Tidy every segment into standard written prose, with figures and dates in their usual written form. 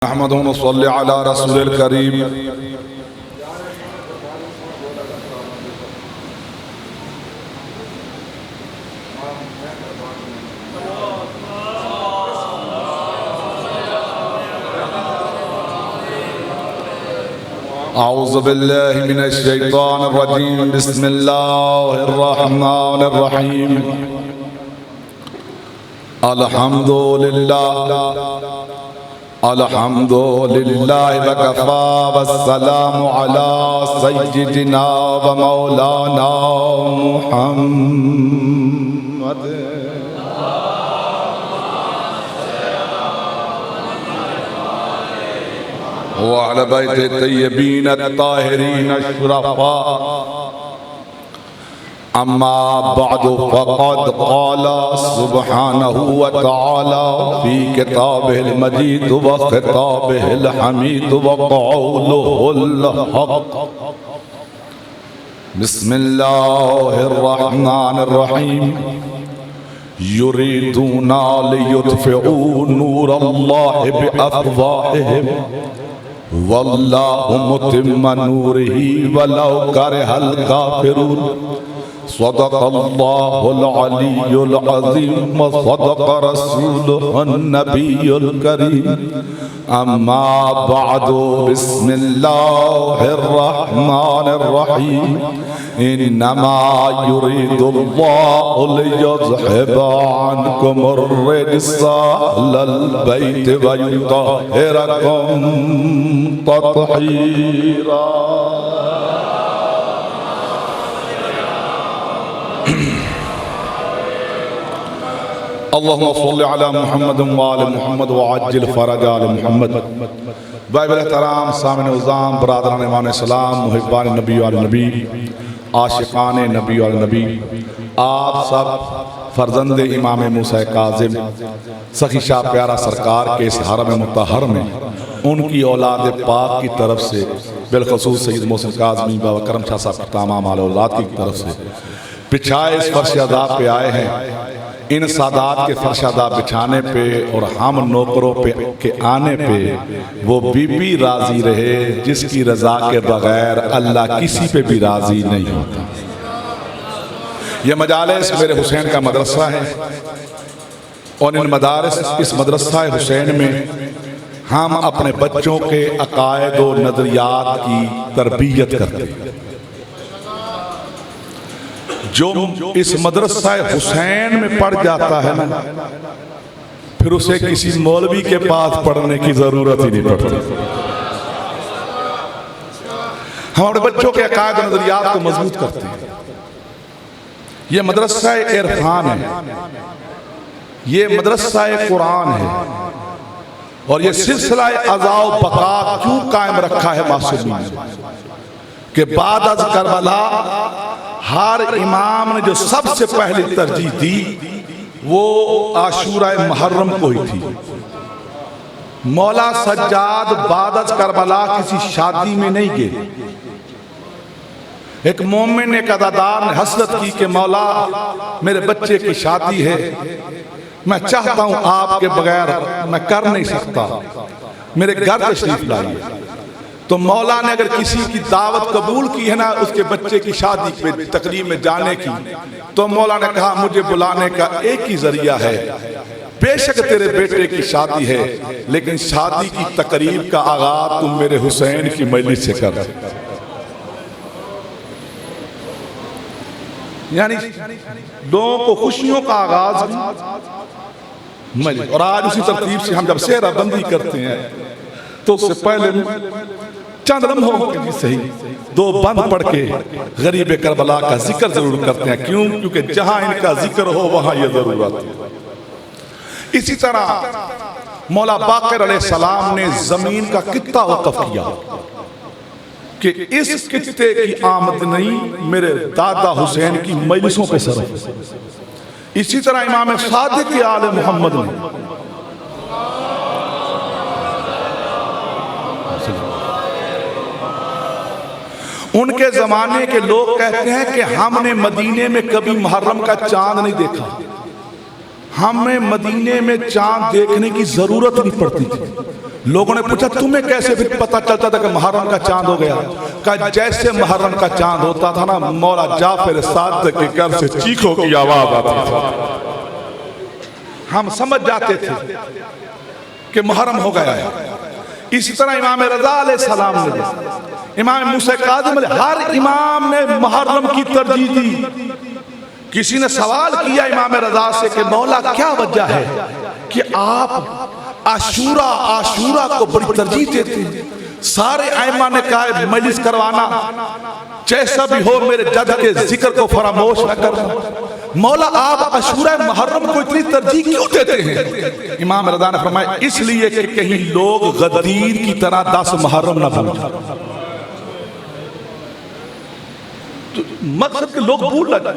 अहमदुन सल्ली अला रसूलिल करीम। औज़ु बिल्लाहि मिनश शैतानिर रजीम। बिस्मिल्लाहिर रहमानिर रहीम। अल्हम्दुलिल्लाह अल्हम्दुलिल्लाहि व कफ़ा वस्सलामु अला सय्यिदिना व मौलाना मुहम्मद व अला बैति तय्यबीन अत्ताहिरीन अश्शुरफ़ा। अम्मा बअदु फ़क़द क़ाला सुब्हानहु व तआला फ़ी किताबिहिल मजीद व ख़िताबिहिल हमीद व क़ौलुहुल हक़। बिस्मिल्लाहिर रहमानिर रहीम। युरीदूना लियुत्फ़िऊ नूरल्लाहि बिअफ़वाहिहिम वल्लाहु मुतिम्मु नूरिही वलौ करिहल काफ़िरून। सदक़ल्लाहुल अलियुल अज़ीम व सदक़ रसूलुहुन नबियुल करीम। अम्मा बअदु बिस्मिल्लाहिर रहमानिर रहीम। इन्नमा युरीदुल्लाहु लियुज़हिबा अन्कुमुर रिज्सा अहलल बैति व युतहिरकुम तत्हीरा। अल्लाहुम्मा सल्लि अला मुहम्मद व आले मुहम्मद व अज्जिल फरज आले मुहम्मद। बाइबल एहतराम सामिन उज़ाम बरादरान ईमान इस्लाम मुहिब्बान नबी वाल नबी आशिकान नबी वाल नबी, आप सब फर्जंदे इमाम मूसा काज़िम सखी शाह प्यारा सरकार के इस हरम मुतहर में उनकी औलाद पाक की तरफ से बिलखसूस सैयद मोहसिन काज़मी बाबा करम शाह साहब तमाम आले औलाद की तरफ से बिछाए इस फर्श अज़ाब पे आए हैं। इन सादात के फर्शादा बिछाने पे और हम नौकरों पे के आने पे वो बीबी राजी रहे जिसकी रजा के बगैर अल्लाह किसी पे भी राजी नहीं होता। ये मजालिस मेरे हुसैन का मदरसा है और इन मदारिस इस मदरसा हुसैन में हम अपने बच्चों के अकायद व नजरियात की तरबियत करते हैं। जो इस मदरसा हुसैन में पढ़ जाता है ना, फिर उसे किसी मौलवी के पास पढ़ने की जरूरत ही नहीं पड़ती। हम अपने बच्चों के अकायद नजरियात को मजबूत करते हैं। ये मदरसा इरफान है, ये मदरसा कुरान है और ये सिलसिला अज़ा व बका क्यों कायम रखा है मासूमीन के बाद अज़ करबला हर इमाम ने जो सबसे पहले तरजीह दी वो आशूरा मुहर्रम को ही थी। मौला सज्जाद बाद अज़ करबला किसी शादी में नहीं गए। एक मोमिन एक अदादार ने हसरत की कि मौला मेरे बच्चे की शादी है, मैं चाहता हूं आपके बगैर मैं कर नहीं सकता, मेरे घर तशरीफ लाइए। तो मौला ने अगर किसी की दावत कबूल की है ना उसके बच्चे की शादी पे तकरीब में जाने की, तो मौला ने कहा मुझे बुलाने का एक ही जरिया है, बेशक तेरे बेटे की शादी है लेकिन शादी की तकरीब का आगाज तुम मेरे हुसैन की मजलिस से कर। यानी लोगों को खुशियों का आगाज मजलिस। और आज उसी तरतीब से हम जब सेहरा बंदी करते हैं तो उससे पहले चंद लम्हों के सही दो बंद पढ़ के गरीब करबला का जिक्र जरूर करते हैं। क्यों? क्योंकि जहां इनका जिक्र हो वहां ये जरूरत है। इसी तरह मौला बाक़िर अलैहिस्सलाम ने जमीन का कित्ता वक़फ़ किया कि इस कित्ते की आमदनी मेरे दादा हुसैन की मजलिसों पे सरफ। इसी तरह इमाम सादिक आले मोहम्मद ने उनके जमाने के लोग कहते हैं कि हमने मदीने में कभी मुहर्रम का चांद नहीं देखा। हमें मदीने में चांद देखने की जरूरत नहीं पड़ती थी। लोगों ने पूछा तुम्हें कैसे फिर पता चलता था कि मुहर्रम का चांद हो गया? कहा जैसे मुहर्रम का चांद होता था ना, मौला जाफर सादिक के घर से चीखों की आवाज आती थी, हम समझ जाते थे कि मुहर्रम हो गया है। इसी तरह इमाम रज़ा अलैहिस्सलाम ने, इमाम मूसा काज़िम ने, हर इमाम ने मुहर्रम की तरजीह दी। किसी ने सवाल किया इमाम रज़ा से कि मौला क्या वजह है कि आप आशूरा को बड़ी तरजीह देते हैं? सारे आइमा ने कहा मजलिस करवाना, जैसा भी हो मेरे जद के जिक्र को फरामोश न करना। मौला आप आशूरा मुहर्रम को इतनी तरजीह क्यों देते हैं? इमाम रज़ा ने फरमाया इसलिए कि कहीं लोग गदीर की तरह 10 मुहर्रम न भूल जाए। तो मकसद के लोग भूल न जाए,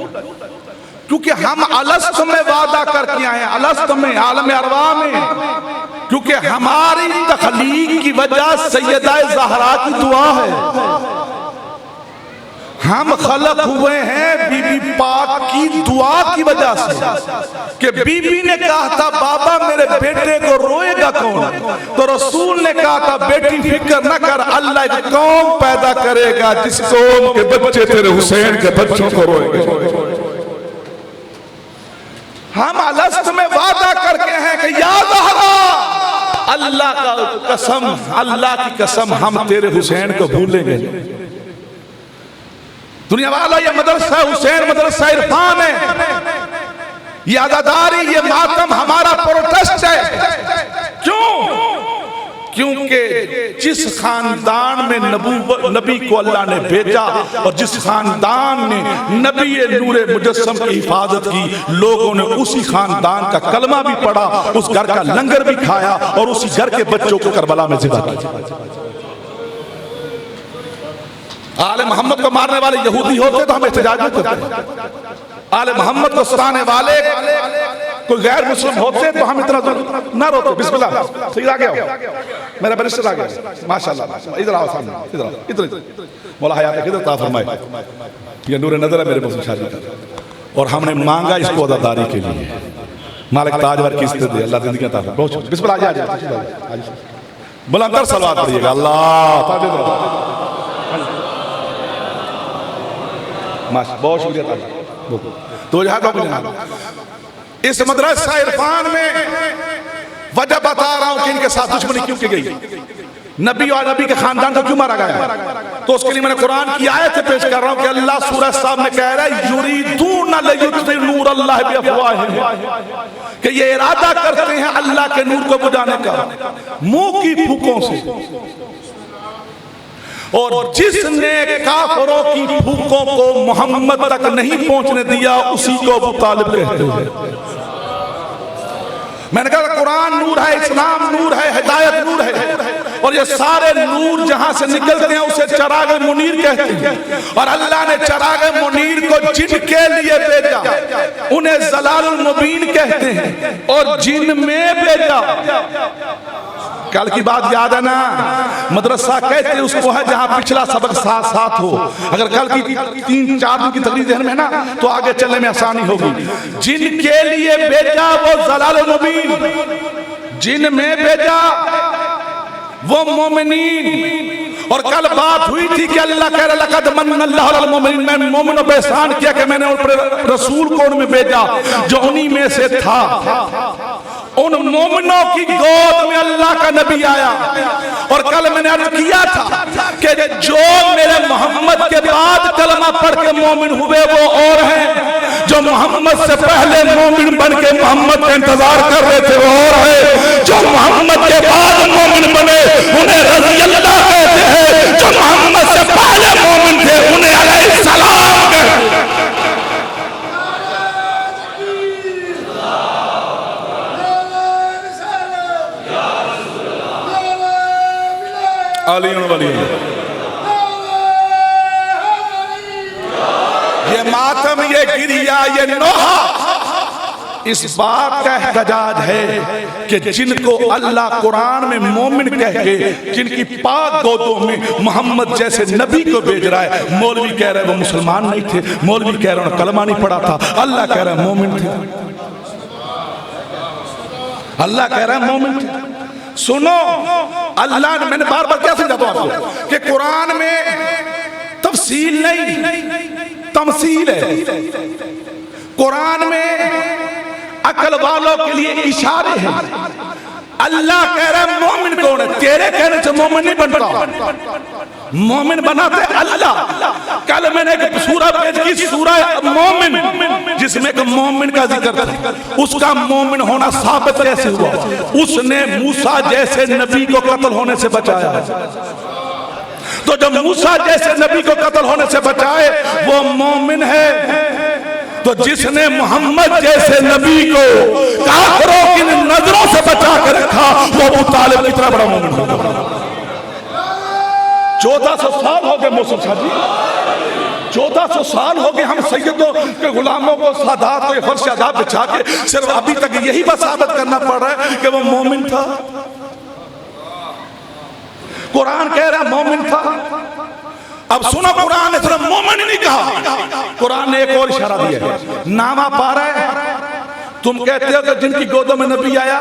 क्योंकि हम अलस्त में वादा करके आए हैं, अलस्त में, आलम अरवा में, क्योंकि हमारी तखलीक की वजह सैयदा ज़हरा की दुआ है। हम खलक हुए हैं बीबी पाक की दुआ की वजह से, कि बीबी ने कहा था बाबा मेरे बेटे को रोएगा कौन? तो रसूल ने कहा था बेटी फिक्र न कर, अल्लाह एक कौम पैदा करेगा जिस कौम के बच्चे तेरे हुसैन के बच्चों को रोएंगे। हम अलस्त में वादा करके हैं कि या ज़हरा, अल्लाह का कसम, अल्लाह की कसम हम तेरे हुसैन को भूलेंगे। दुनिया वाला ये मदरसा हुसैन मदरसा इरफान है, ये आज़ादारी, ये मातम हमारा प्रोटेस्ट है। क्यों? क्योंकि जिस खानदान में नबी को अल्लाह ने भेजा और जिस खानदान ने नबी नूरे मुजस्सम की हिफाजत की, लोगों ने उसी खानदान का कलमा भी पढ़ा, उस घर का लंगर भी खाया और उसी घर के बच्चों को करबला में ज़िबा किया। आले मोहम्मद को मारने वाले यहूदी होते तो हम एहतजाज नहीं करते। आले मोहम्मद को सताने वाले कोई गैर मुस्लिम होते तो हम इतना ना रोते। बिस्मिल्लाह, ठीक आ गया, मेरा बैरिस्टर आ गया, माशाल्लाह। इधर आओ सामने, इधर आओ, इधर मौला हयात की इज्जत फरमाए। ये नूर नजर है मेरे मुझसे शादी का, और हमने मांगा इसको अदादारी के लिए। मालिक ताजवर की इज्जत दे, अल्लाह जिंदगी अता फरमाए। बहुत बिस्मिल्लाह, आ जाइए, बुलंदर सलवात पढ़िएगा। अल्लाह बहुत शुक्रिया। तो इस मदरसा इरफान में वजह बता रहा हूं कि इनके साथ दुश्मनी क्यों की गई, नबी और नबी के खानदान को क्यों मारा गया। तो उसके लिए मैंने कुरान की आयत पेश कर रहा हूं कि अल्लाह सूरह साहब में कह रहा है युरीदून लियुत्फिउ नूर अल्लाह बिअफ़वाहिहिम, कि ये इरादा करते हैं अल्लाह के नूर को बुझाने का मुंह की फूकों से। और जिसने काफिरों की फूकों को मोहम्मद तक नहीं पहुंचने दिया उसी को अबू तालिब कहते हैं। मैंने कहा कुरान नूर है, इस्लाम नूर है, हिदायत नूर है, और ये सारे नूर जहां से निकलते हैं उसे चराग मुनीर कहते हैं। और अल्लाह ने चराग मुनीर को जिनके लिए भेजा उन्हें जलालुल मुबीन कहते हैं, और जिन में भेजा, कल की बात याद है ना, मदरसा कहते उसको है जहां पिछला सबक साथ साथ हो। अगर कल की 3-4 दिन की तकरीर ध्यान में ना तो आगे चलने में आसानी होगी। जिनके लिए भेजा वो जलालुल मुबीन, जिन में भेजा वो मोमिनीन। और कल बात हुई थी कि अल्लाह कह रहा लक़द मन्नल्लाहु अलल मोमिनीन, मैं मोमिनों पे एहसान किया कि मैंने उन पर रसूल को उनमें भेजा जो उन्हीं में से था। उन मोमिनों की गोद में अल्लाह का नबी आया। और कल मैंने अर्ज किया था कि जो मेरे मोहम्मद के बाद कलमा पढ़ के मोमिन हुए वो और हैं, जो मोहम्मद से पहले मोमिन बन के मोहम्मद का इंतजार कर रहे थे वो और है, जो मोहम्मद के बाद मोमिन बने उन्हें रज़ी अल्लाह कहते हैं, जो मोहम्मद से पहले मोमिन थे उन्हें अलैहिस्सलाम कहते हैं। ये मातम, ये गिरिया, ये नोहा इस बात का एहतजाज है कि जिनको अल्लाह कुरान में मोमिन कह के जिनकी पाक गोदों में मोहम्मद जैसे नबी को भेज रहा है, मौलवी कह रहे हैं वो मुसलमान नहीं थे, मौलवी कह रहे हैं कलमा नहीं पढ़ा था, अल्लाह कह रहा है मोमिन थे। अल्लाह कह रहा है मोमिन थे। सुनो, अल्लाह ने, मैंने बार बार क्या समझाता हूं आपको कि कुरान में तफसील नहीं तमसील है। कुरान में अकल वालों के लिए इशारे हैं। अल्लाह कह रहा है मोमिन कौन है? तेरे कहने से मोमिन नहीं बनता, मोमिन बनाते अल्लाह। कल मैंने एक सूरा पेश की, सूरा मोमिन, जिसमें एक मोमिन का जिक्र था। उसका मोमिन होना साबित कैसे हुआ? उसने मूसा जैसे नबी को कत्ल होने से बचाया। तो जब मूसा जैसे नबी को कत्ल होने से बचाए वो मोमिन है। तो जिसने मोहम्मद जैसे नबी को काफिरों की नजरों से बचा कर रखा वो अबू तालिब कितना बड़ा मोमिन होगा। 1400 साल हो गए मौसम शाह जी, 1400 साल हो गए हम सैयदों के गुलामों को सादात को फर्श आदाब बिछा के सिर्फ अभी तक यही बस साबित करना पड़ रहा है कि वो मोमिन था। कुरान कह रहा मोमिन था। अब सुनो, कुरान ने सिर्फ मोमिन ही नहीं कहा, कुरान ने एक और इशारा दिया है। नामा पा रहा है, तुम कहते हो कि जिनकी गोदों में नबी आया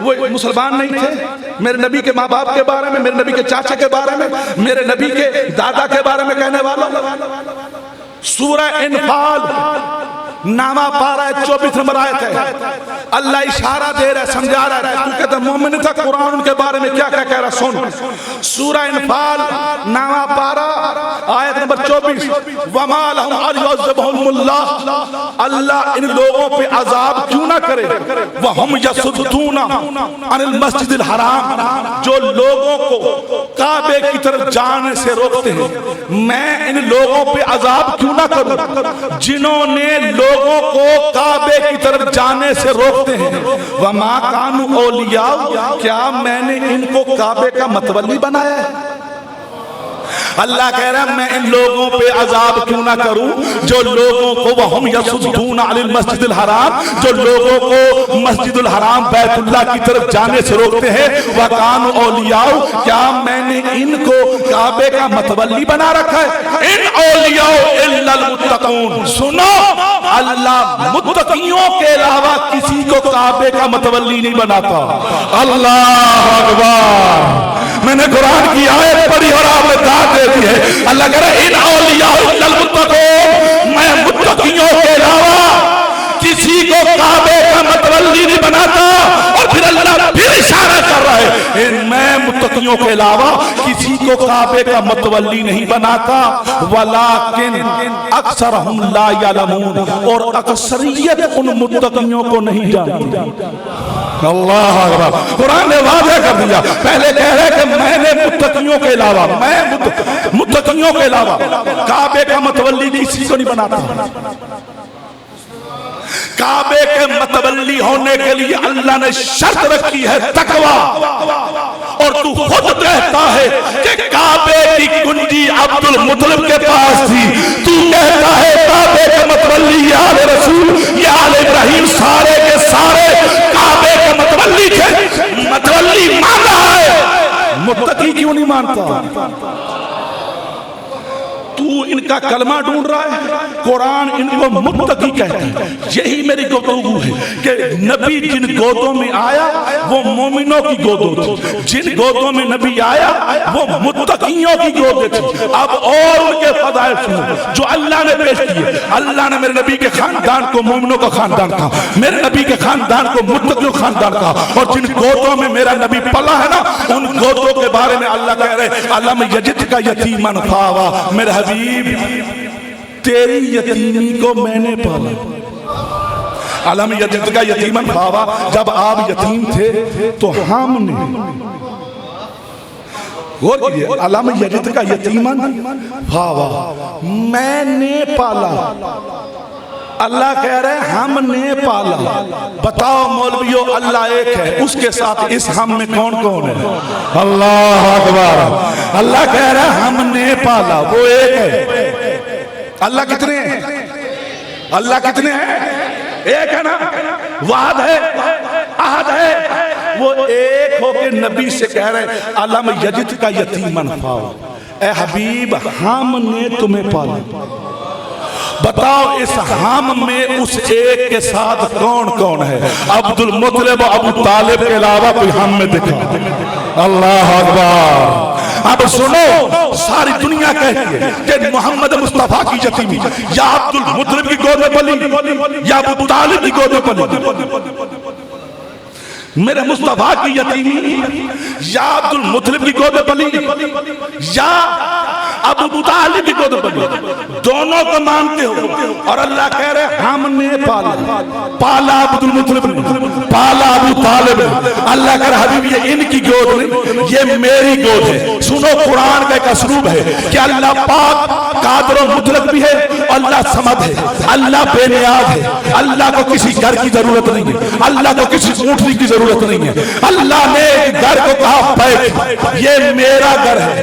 वो मुसलमान नहीं थे। मेरे नबी के माँ बाप के बारे में, मेरे नबी के चाचा के बारे में, मेरे नबी के दादा के बारे में कहने वालों, सूरह इनफाल नामा पा रहा है 24 नंबर आयत है। अल्लाह इशारा दे रहा है, समझा रहा है। तू कहता मोमिन था, कुरान उनके बारे में क्या क्या कह रहा, सुन। सूरह इनफाल नामा पा रहा आयत नंबर 24, वमा लहुम अल्लाह, अल्लाह इन लोगों पे अजाब क्यों ना करे, वहुम यसुद्दूना अनिल मस्जिदिल हराम, जो लोगों को काबे की तरफ जाने से रोकते हैं। मैं इन लोगों पे अजाब क्यों ना करूं जिन्होंने लोगों को काबे की तरफ जाने से रोकते हैं। वमा कानू औलिया, क्या मैंने इनको काबे का मतवल्ली बनाया है? अल्लाह कह रहा है मैं इन लोगों पे अजाब क्यों ना करूं जो लोगों को वहुम यसुद्दून अनिल मस्जिदिल हराम, जो लोगों को मस्जिदुल हराम बैतुल्लाह की तरफ जाने से रोकते हैं। वकान औलियाओ, क्या मैंने इनको काबे का मतवल्ली बना रखा है? इन औलियाओ इल्लल मुत्तकून, सुनो, अल्लाह मुत्तकियों के अलावा किसी को काबे का मतवल्ली नहीं बनाता। अल्लाह अकबर। मैंने कुरान की आयत पढ़ी और आपने दाद दे दी है। अल्लाह कह रहा है इन औलिया इल्लल मुत्तकून, मैं मुत्तकियों के अलावा किसी को काबे का मतवल्ली नहीं बनाता। और फिर अल्लाह फिर इशारा कर रहा है मैं मुत्तकियों के अलावा किसी को काबे का मतवल्ली नहीं बनाता। वलाकिन अक्सरहुम ला यअलमून, और अक्सरियत उन मुत्तकियों को नहीं जानती। अल्लाह अकबर। कुरान ने वादा कर दिया, पहले कह रहे कि मैंने मुत्तकियों के अलावा, मैं मुत्तकियों के अलावा काबे का मतवल्ली किसी को नहीं बनाता। काबे के मतवल्ली होने के लिए अल्लाह ने शर्त रखी है तकवा। और तू खुद कहता है कि काबे की कुंजी अब्दुल मुत्तलिब के पास थी। तू कहता है काबे के मतवल्ली या आले रसूल या आले इब्राहिम सारे के सारे काबे के मतवल्ली थे। मतवल्ली मान रहा है, मुत्तकी क्यों नहीं मानता? तू इनका कलमा ढूंढ रहा है, कुरान इनको मुत्तकी कहता है। यही मेरी गुफ्तगू है कि नबी जिन गोदों में आया वो मोमिनों की गोदों थी, जिन गोदों में नबी आया वो मुत्तकियों की गोदें थी। अब और उनके फज़ाइल सुनो जो अल्लाह ने पेश किए। अल्लाह ने मेरे नबी के खानदान को मोमिनों का खानदान कहा, मेरे नबी के खानदान को मुत्तकियों का खानदान कहा। और जिन गोदों में मेरा नबी पला है ना, उन गोदों के बारे में अल्लाह कह रहे अलम यजिद का यतीमन फावा, मेरे हबीब तेरी यतीमी को मैंने पाला। अलम यजिद का यतीमन फावा, जब आप यतीम थे तो हमने, गौर कीजिए, अलम यजिद का यतीमन फावा, मैंने पाला। अल्लाह कह रहे हैं हमने पाला। बताओ मौलवियों, अल्लाह एक है, उसके साथ इस हम में कौन कौन है? अल्लाह अकबर। अल्लाह कह रहा है हमने पाला, वो एक है। अल्लाह कितने हैं? अल्लाह कितने हैं? एक है ना, वाद है, अहद है। वो एक होके नबी से कह रहे अलम यजिद का यतीमन फावा, ए हबीब हमने तुम्हें पाला। बताओ इस हम में उस एक के साथ कौन कौन है? अब्दुल मुत्तलिब अबू तालिब के अलावा कोई हम में दिखा? अल्लाह अकबर। अब सुनो, सारी दुनिया कहती है कि मोहम्मद मुस्तफा की यतीमी या अब्दुल मुत्तलिब की गोद में पली या अबू तालिब की गोद में पली। मेरे मुस्तफा की यतीमी या अब्दुल मुत्तलिब की गोद में पली या अबू तालिब की गोद में पली, दोनों को मानते हो। और अल्लाह कह रहे हमने पाला अब्दुल मुत्तलिब ने, पाला अबू तालिब ने। अल्लाह कह रहा हबीब ये इनकी गोद नहीं, ये मेरी गोद है। सुनो, कुरान का एक असलूब है कि अल्लाह पाक कादिर और मुतलक भी है, अल्लाह समद है, अल्लाह बेनियाज है, अल्लाह को किसी घर की जरूरत नहीं है, अल्लाह को किसी ऊँटनी की जरूरत नहीं है। अल्लाह ने घर को कहा बैठ, ये मेरा घर है,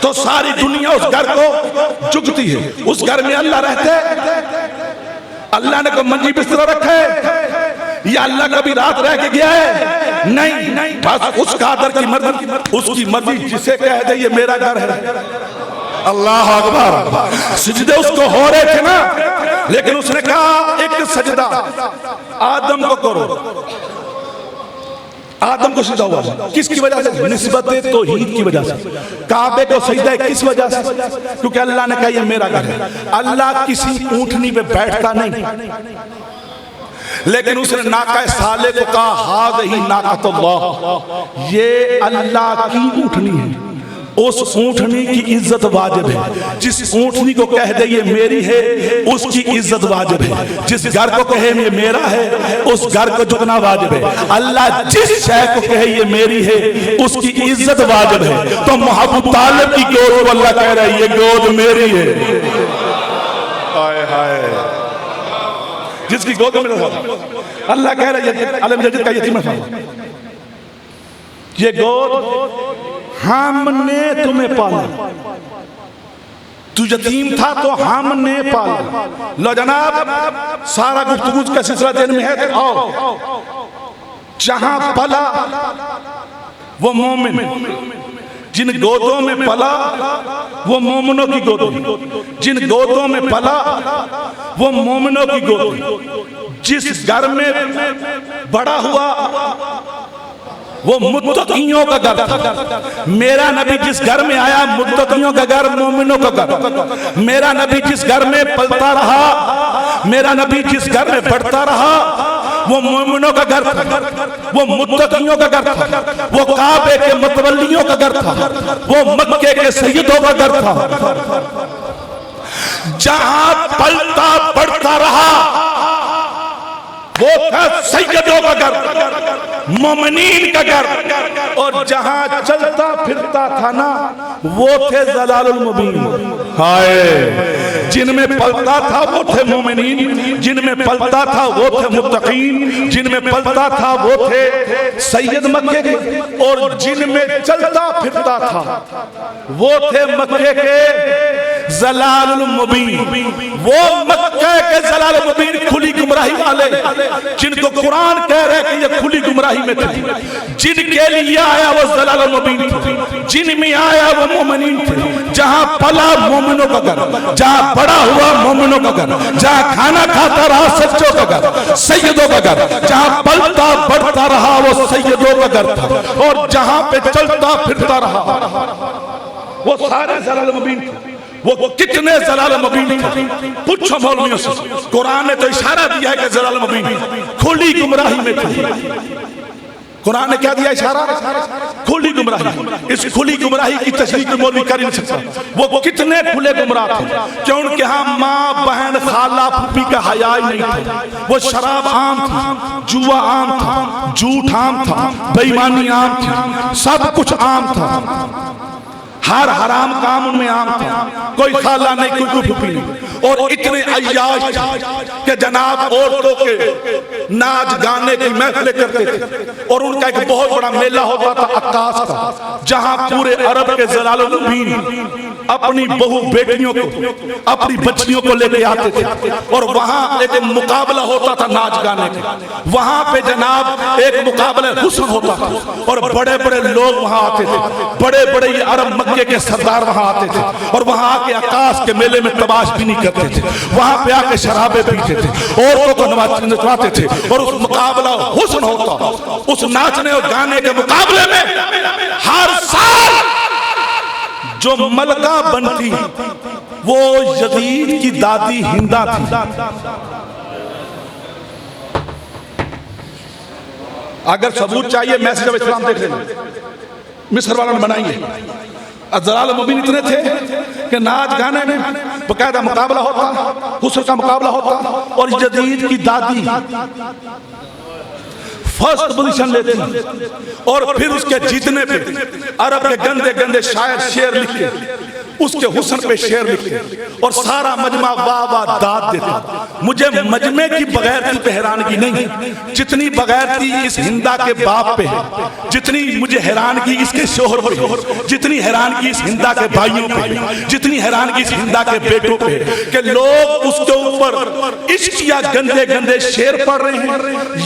तो सारी दुनिया उस घर को चुगती है। उस घर में अल्लाह रहते हैं? अल्लाह ने कोई मंजी बिस्तरा रखा है या अल्लाह कभी रात रह के गया है? नहीं, बस उस कादर की मर्जी, उसकी मर्जी जिसे कह दे ये मेरा घर है। अल्लाह अकबर। सजदे उसको हो रहे थे ना, लेकिन उसने कहा एक सजदा आदम को करो। आदम को सजदा हुआ किसकी वजह से? निस्बत तौहीद की वजह से। काबे को सजदा किस वजह से? क्योंकि अल्लाह ने कहा ये मेरा घर है। अल्लाह किसी ऊंटनी पे बैठता नहीं, लेकिन उसने नाका साले को कहा हाज़िही नाक़तुल्लाह, ये अल्लाह की ऊंटनी है। उस ऊंटनी की इज्जत वाजिब है। जिस ऊंटनी को कह दे ये मेरी है, उसकी इज्जत वाजिब है। जिस घर को कहे ये मेरा है, उस घर को झुकना वाजिब है। अल्लाह जिस शय को कहे ये मेरी है, उसकी इज्जत वाजिब है। तो अबू तालिब की गोद को अल्लाह कह रहा है ये गोद मेरी है। हाय हाय, जिसकी गोद में अल्लाह कह रहा है अलम जदीद का यतीम है, ये गोद हमने तुम्हें पाला। तू यतीम था तो हमने पाला। लो जनाब, सारा गुफ्तगू का सिलसिला दिन में है। तो आओ, जहां पला वो मोमिन, जिन गोदों में पला वो मोमिनों की गोद, जिन गोदों में पला वो मोमिनों की गोद। जिस घर में बड़ा हुआ वो मुत्तकियों का घर था। मेरा नबी जिस घर में आया, मुत्तकियों का घर, मोमिनों का घर। मेरा नबी जिस घर में पलता रहा, मेरा नबी जिस घर में बढ़ता रहा, वो मोमिनों का घर था, वो मुत्तकियों का घर था, वो काबे के मतवल्लियों का घर था, वो मक्के के सैयदों का घर था। जहां पलता बढ़ता रहा वो था सैयदों का घर, मोमिनीन का घर। और जहां चलता फिरता था ना, वो थे जलालुल मुबीन। हाय, जिनमें पलता था वो थे मोमिनीन, जिनमें पलता था वो थे मुत्तकीन, जिनमें पलता था वो थे सैयद मक्के के, और जिनमें चलता फिरता था वो थे मक्के के जलालुल मुबीन। वो मक्के के जलालुल मुबीन खुली गुमराही वाले, जिनको कुरान कह रहे कि ये खुली गुमराही में थे, जिनके लिए आया वो जलालुल मुबीन थे, जिनमें आया वो मोमिनीन थे। जहां पला मोमिनों का घर, जहां बड़ा हुआ मोमिनों का घर, जहां खाना खाता रहा सच्चों का घर, सैयदों का घर, जहां पलता बढ़ता रहा वो सैयदों का घर था, और जहां पे चलता फिरता रहा वो सारे जलालुल मुबीन थे। वो कितने जलालुल मुबीन थे, पूछो मौलवियों से। कुरान ने तो इशारा दिया है कि जलालुल मुबीन खुली गुमराही में थे। कुरान ने क्या दिया इशारा? खुली गुमराही। इस खुली गुमराही की तशरीह तो मौलवी कर ही नहीं सकता। वो कितने खुले गुमराह थे कि उनके यहाँ माँ बहन खाला फूफी का हया ही नहीं था। वो शराब आम था, जुआ आम था, झूठ आम था, बेईमानी आम थी, सब कुछ आम था। हर हराम काम उनमें आम था, कोई खाला नहीं, कोई फूफी नहीं। और इतने अय्याश के जनाब औरतों के नाच गाने की महफिलें करते थे, और उनका एक बहुत बड़ा मेला होता था अक्कास का, जहां पूरे अरब के जलालुल मुबीन अपनी बहू बेटियों को, अपनी बच्चियों को लेके आते थे और वहां एक मुकाबला होता था नाच गाने का। वहां पे जनाब एक मुकाबला हुस्न होता था और बड़े बड़े लोग वहां आते थे, बड़े बड़े ये अरब मक्के के सरदार वहां आते थे और वहां आके आकाश के मेले में तमाशबीनी करते थे, वहां पे आके शराबे पीते थे, औरतों को नचवाते थे और उस मुकाबला हुस्न होता। उस नाचने और गाने के मुकाबले में हर साल जो मलका बनती वो यजीद की दादी हिंदा थी। अगर सबूत चाहिए मैसेज ऑफ इस्लाम देख लेना, मिस्र वालों ने बनाएंगे। जलाल मुबीन इतने थे कि नाच गाने में बकायदा मुकाबला होता, हुस्न का मुकाबला होता और यजीद की दादी फर्स्ट पोजीशन लेती और फिर उसके जीतने पे अरब के गंदे गंदे शायर शेर लिखते, उसके हुस्न पे शेर लिखते और सारा मजमा वाह वाह दाद देता। मुझे मजमे की बगैरती पे हैरानगी नहीं, जितनी बगैरती इस हिंदा के बाप पे है, जितनी मुझे हैरानगी इसके शोहर पे है, जितनी हैरानगी इस हिंदा के भाइयों पे है, जितनी हैरानगी इस हिंदा के बेटों पे है कि लोग उसके ऊपर इश्क या गंदे गंदे शेर पढ़ रहे हैं।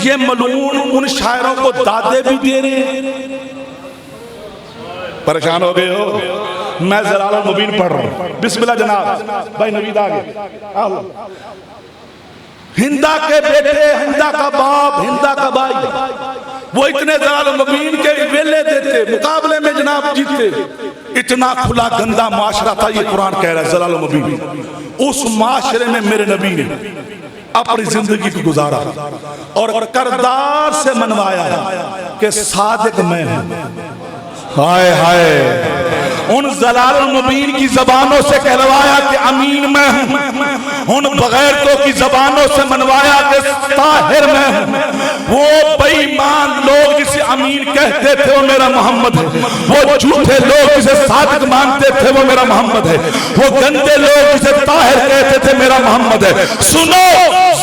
ये मलून उन शायरों को दादे भी दे रहे हैं। परेशान हो गए हो? मैं जलाल मुबीन पढ़ रहा हूं। बिस्मिल्लाह जनाब भाई नवीद आगे। हिंदा के बेटे, हिंदा का बाप, हिंदा का भाई, वो इतने जलाल मुबीन के वेले देते, मुकाबले में जनाब जीते। इतना खुला गंदा माशरा था, ये कुरान कह रहा है जलाल मुबीन। उस माशरे में मेरे नबी ने अपनी जिंदगी को गुजारा और करदार से मनवाया कि सादिक मैं हूं। हाय हाय, उन जलाल मुबीन की जबानों से कहलवाया कि अमीन मैं हूं, उन बगैरतों की जबानों से मनवाया कि ताहिर मैं हूं। वो बेईमान लोग जिसे अमीन कहते थे वो मेरा मोहम्मद है, वो झूठे लोग जिसे सादिक मानते थे वो मेरा मोहम्मद है, वो गंदे लोग जिसे ताहिर कहते थे मेरा मोहम्मद है। सुनो,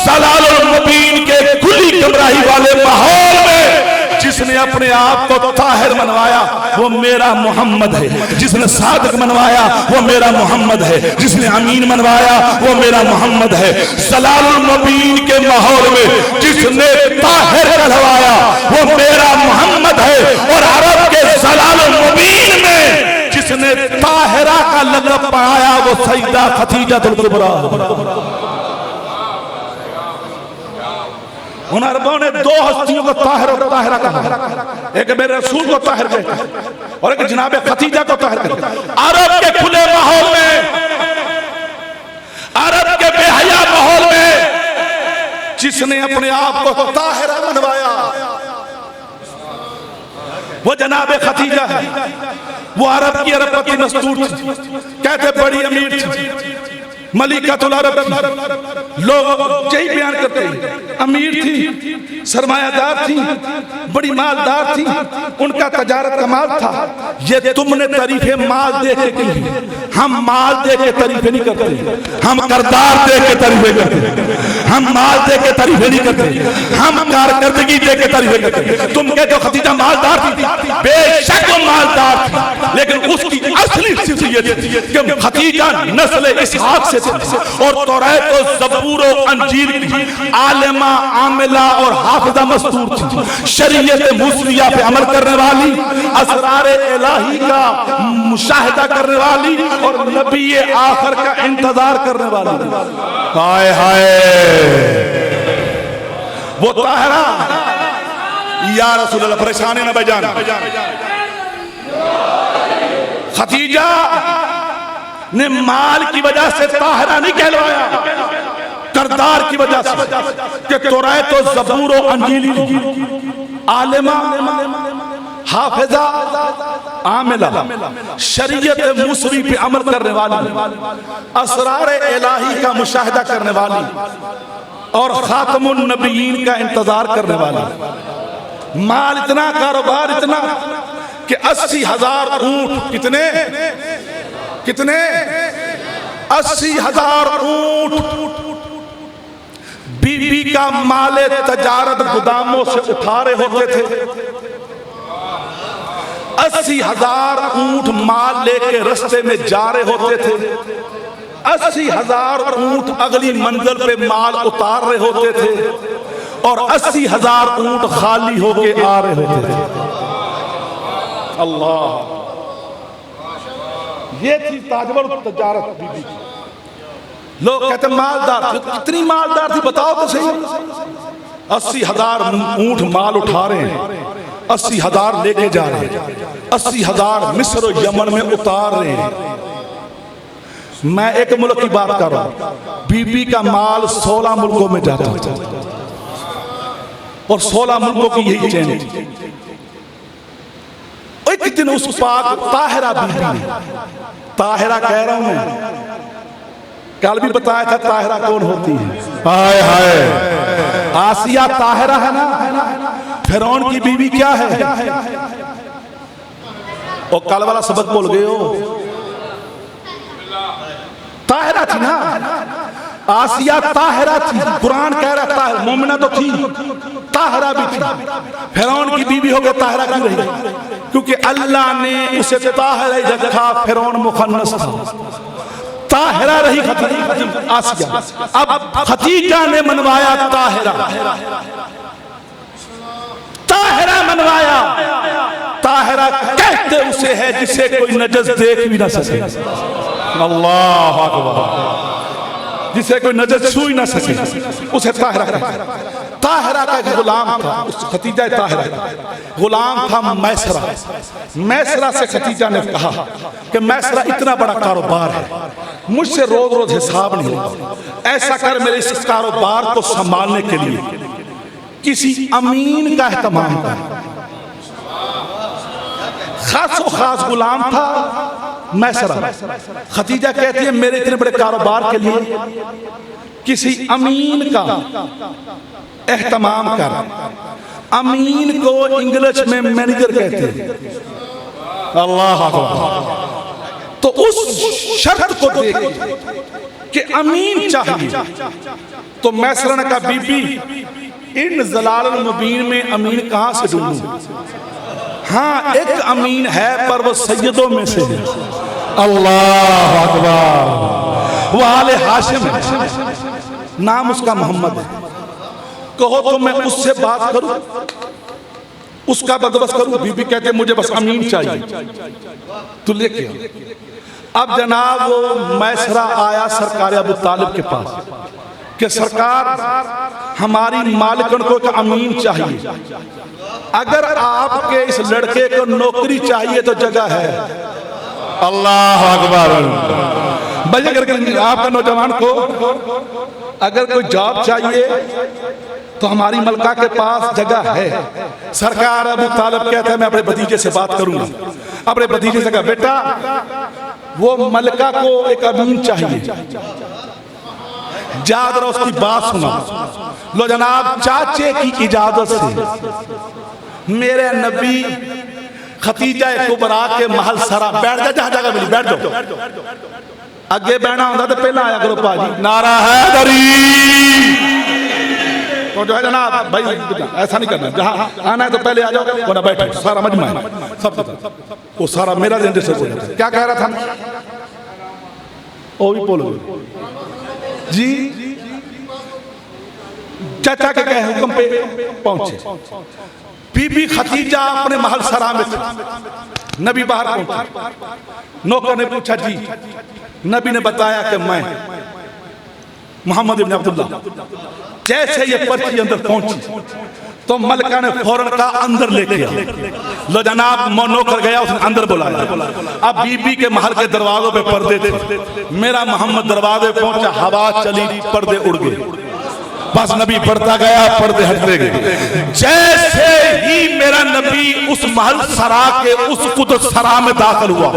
जलाल मुबीन के खुली गुमराही वाले माहौल में जिसने अपने आप को ताहिर मनवाया वो मेरा मोहम्मद है, जिसने सादिक मनवाया वो मेरा मोहम्मद है, जिसने अमीन मनवाया वो मेरा मोहम्मद है। जलालुल मुबीन के माहौल में जिसने ताहिर कहलवाया वो मेरा मोहम्मद है और अरब के जलालुल मुबीन में जिसने ताहिरा का लक़ब पाया वो सैयदा खदीजतुल कुबरा। उन अरबों ने दो हस्तियों को ताहिर और ताहिरा कहा, एक मेरे रसूल को ताहिर कहते और एक जनाब खदीजा को ताहिर कहते। अरब के खुले माहौल में, अरब के बेहया माहौल में जिसने अपने आप को ताहिरा मनवाया वो जनाब खदीजा है। वो अरब की अरबपति नस्तूर थी, कहते बड़ी अमीर थी, मलिकातुल अरब थी। लोग यही बयान करते हैं, अमीर थी, सरमायादार थी, बड़ी मालदार थी, उनका तजारत का माल था। ये तुमने तारीफे माल दे के की, हम माल दे के तारीफे नहीं करते, हम करदार दे के तारीफे करते, हम माल दे के तारीफे नहीं करते, हम कारकर्दगी दे के तारीफे करते। तुम कहते हो खदीजा मालदार थी, बेशक वो मालदार थी, लेकिन उसकी असली सिर्फ ये थी कि खदीजा नस्ल इसहाक से और तौरात और ज़बूर और अंजीर की आलिमा, आमिला और हाफिजा मस्तूर थी, शरीयत मूसविया पे अमल करने वाली, असरार इलाही का मुशाहिदा करने वाली और नबी आखिर का इंतजार करने वाली। हाय हाय, वो ताहिरा या रसूल अल्लाह, परेशानी ना बजाना। खदीजा ने माल की वजह से ताहिरा नहीं कहलवाया, करदार की वजह से कि तौरात और ज़बूर और अंजील, आलिमा, हाफिजा, आमिला, शरीयत मूसवी पे अमल करने वाली, असरार इलाही का मुशाहिदा करने वाली और खातमुन नबीयीन का इंतजार करने वाली। माल इतना, कारोबार इतना कि 80,000 ऊंट, कितने कितने 80,000 ऊंट बीबी का माले तजारत गुदामों से उठा रहे होते थे। 80,000 ऊंट माल लेके रास्ते में जा रहे होते थे। 80,000 ऊंट अगली मंजिल पे माल उतार रहे होते थे और 80,000 ऊंट खाली होके आ रहे होते थे। अल्लाह, ये थी ताजवर तजारत बीबी की। लोग कहते मालदार, कितनी मालदार थी बताओ तो सही। 80,000 ऊंट माल उठा रहे हैं, 80,000 लेके जा रहे हैं, 80,000 मिस्र और यमन में उतार रहे हैं। मैं एक मुल्क की बात कर रहा हूं, बीबी का माल 16 मुल्कों में जाता था और 16 मुल्कों की यही चैन थी। एक दिन उस पाक ताहिरा बीबी ने, ताहिरा कह रहा हूं मैं, कल भी बताया था ताहिरा कौन होती है। हाय हाय, आसिया ताहिरा है ना, फिरौन की बीवी क्या है? और कल वाला सबक बोल गए हो, ताहिरा थी ना, आसिया ताहिरा थी। कुरान कह रहा ताहिरा, मोमिना तो थी, ताहिरा भी थी। फिरौन की बीवी हो गई, ताहिरा क्यों रही? क्योंकि अल्लाह ने उसे ताहिरा रखा, फिरौन मुखन्नस था, ताहिरा रही आसिया। अब खतीजा ने मनवाया ताहिरा, ताहिरा मनवाया। ताहिरा कहते उसे है जिसे कोई नजर देख भी ना सके। अल्लाह अकबर, जिसे कोई नजर छू ही ना सके उसे ताहिरा कहते। ताहिरा का एक गुलाम था, उस खतीजा ताहिरा गुलाम था मैसरा। मैसरा से खतीजा ने कहा कि मैसरा इतना बड़ा कारोबार है, मुझसे रोज रोज हिसाब नहीं होगा, ऐसा कर मेरे इस कारोबार को संभालने के लिए किसी अमीन का एहतमाम कर। खासो खास गुलाम था मैसरा। खतीजा कहती है मेरे इतने बड़े कारोबार के लिए किसी अमीन का एहतमाम कर। अमीन को इंग्लिश में मैनेजर कहते हैं। अल्लाह अकबर। तो उस शर्त को देख कि अमीन चाहिए, तो मैसरा ने कहा बीबी इन जलालुल मुबीन में अमीन कहां से ढूंढूं? हाँ एक अमीन है पर वो सैयदों में से है। अल्लाह अकबर। वो आले हाशिम है, नाम उसका मोहम्मद है। कहो तो मैं उससे बात करूं, उसका बंदोबस्त करूं? बीबी कहते मुझे बस अमीन चाहिए, तू लेके आ। अब जनाब वो मैसरा आया सरकार अबू तालिब के पास कि सरकार हमारी मालिकन को एक अमीन चाहिए, अगर आपके इस लड़के को नौकरी चाहिए तो जगह है। अल्लाह अकबर। भाई अगर आपका नौजवान को अगर कोई जॉब चाहिए तो हमारी मलका के पास जगह है। सरकार अबू तालिब कहते हैं मैं अपने भतीजे से बात करूंगा। अपने भतीजे से कहा बेटा वो मलका को एक अमीन चाहिए, याद रहो उसकी बात सुनो। लो जनाब चाचे की इजाजत से मेरे नबी खतीजा कुबरा के महल सरा बैठ जा, जहां जगह मिली बैठ जाओ। अगे बहना होता तो पहला आया करो भाजी, नारा हैदरी। तो जो है जनाब भाई ऐसा नहीं करना, जहां आना है तो पहले आ जाओ, वरना बैठो सारा मजमा है सब। वो सारा मेरा दिन से बोला क्या कह रहा था वो भी बोलो जी। चाचा के कहे हुक्म पे पहुंचे। बीबी खतीजा अपने महल सरा में थी, नबी बाहर पहुंचे। नौकर ने पूछा जी, नबी ने बताया कि मैं मोहम्मद इब्न अब्दुल्लाह। जैसे ये पर्ची अंदर पहुंची तो मलका ने फौरन कहा अंदर लेके आ। लो जनाब नौकर गया, उसने अंदर बुलाया। अब बीबी के महल के दरवाजों पे पर्दे थे। मेरा मोहम्मद दरवाजे पहुंचा, हवा चली, पर्दे उड़ गए। बस नबी बढ़ता गया, पर्दे हटते गए। जैसे ही मेरा नबी उस महल सरा के उस कुदस सरा में दाखिल हुआ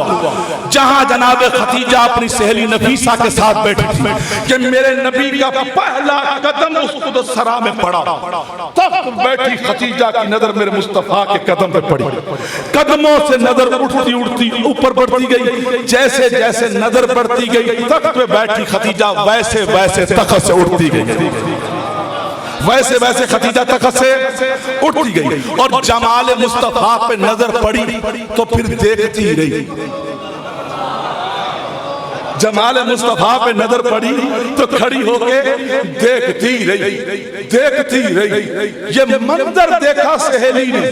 जहां जनाब खतीजा अपनी सहेली नफीसा के साथ बैठी थी, कि मेरे नबी का पहला कदम उस कुदस सरा में पड़ा। तब बैठी खतीजा की नजर मेरे मुस्तफा के कदम पे पड़ी। कदमों से नजर उठती उठती ऊपर बढ़ती गई। जैसे जैसे नजर बढ़ती गई तख्त पे बैठी खतीजा वैसे वैसे तख्त से उठती गई। वैसे वैसे खतीजा तखत से उठती गई और जमाल मुस्तफा पे नजर पड़ी तो फिर देखती रही। जमाल मुस्तफा पे नजर पड़ी तो खड़ी होके देखती रही, देखती रही। ये मंजर देखा सहेली ने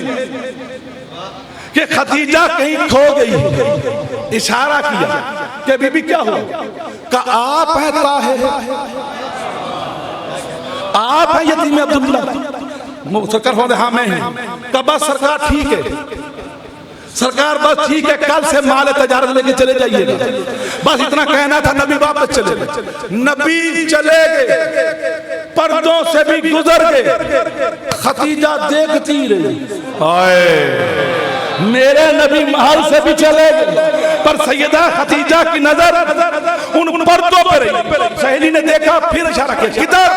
कि खतीजा कहीं खो गई। इशारा किया कि बीबी क्या हुआ? कहा आप हैं ताहिर, आप हैं यतीम अब्दुल्ला। सरकार फरमाते हाँ मैं हूं। कहा बस सरकार ठीक है, सरकार बस ठीक है, कल से माल तजारत लेके चले जाइएगा। बस इतना कहना था। नबी वापस चले गए। नबी चले गए, पर्दों से भी गुजर गए। खतीजा देखती रही। हाय मेरे नबी महल से भी चले गए पर सैयदा खतीजा की नजर उन पर्दों पर रही। सहेली ने देखा, फिर इशारा किया किधर?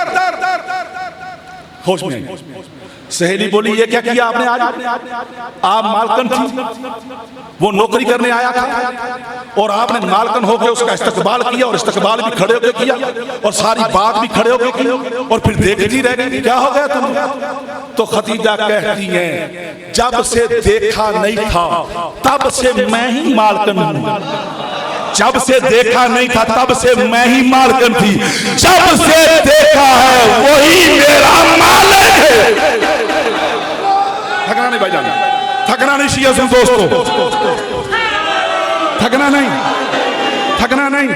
होश में सहेली बोली ये क्या किया आपने आज? आप मालकन थी, वो नौकरी करने आया था और आपने मालकन होकर उसका इस्तकबाल किया और इस्तकबाल भी खड़े होकर किया और सारी बात भी खड़े होकर की और फिर देखती रह गई। क्या हो गया तुम? तो खतीजा कहती हैं जब से देखा नहीं था तब से मैं ही मालकन हूं। जब से देखा नहीं था तब से मैं ही मालकन थी, जब से देखा है वही मेरा मालिक है। थकना नहीं भाईजान, थकना नहीं शिया सुन दोस्तों, थकना नहीं, थकना नहीं।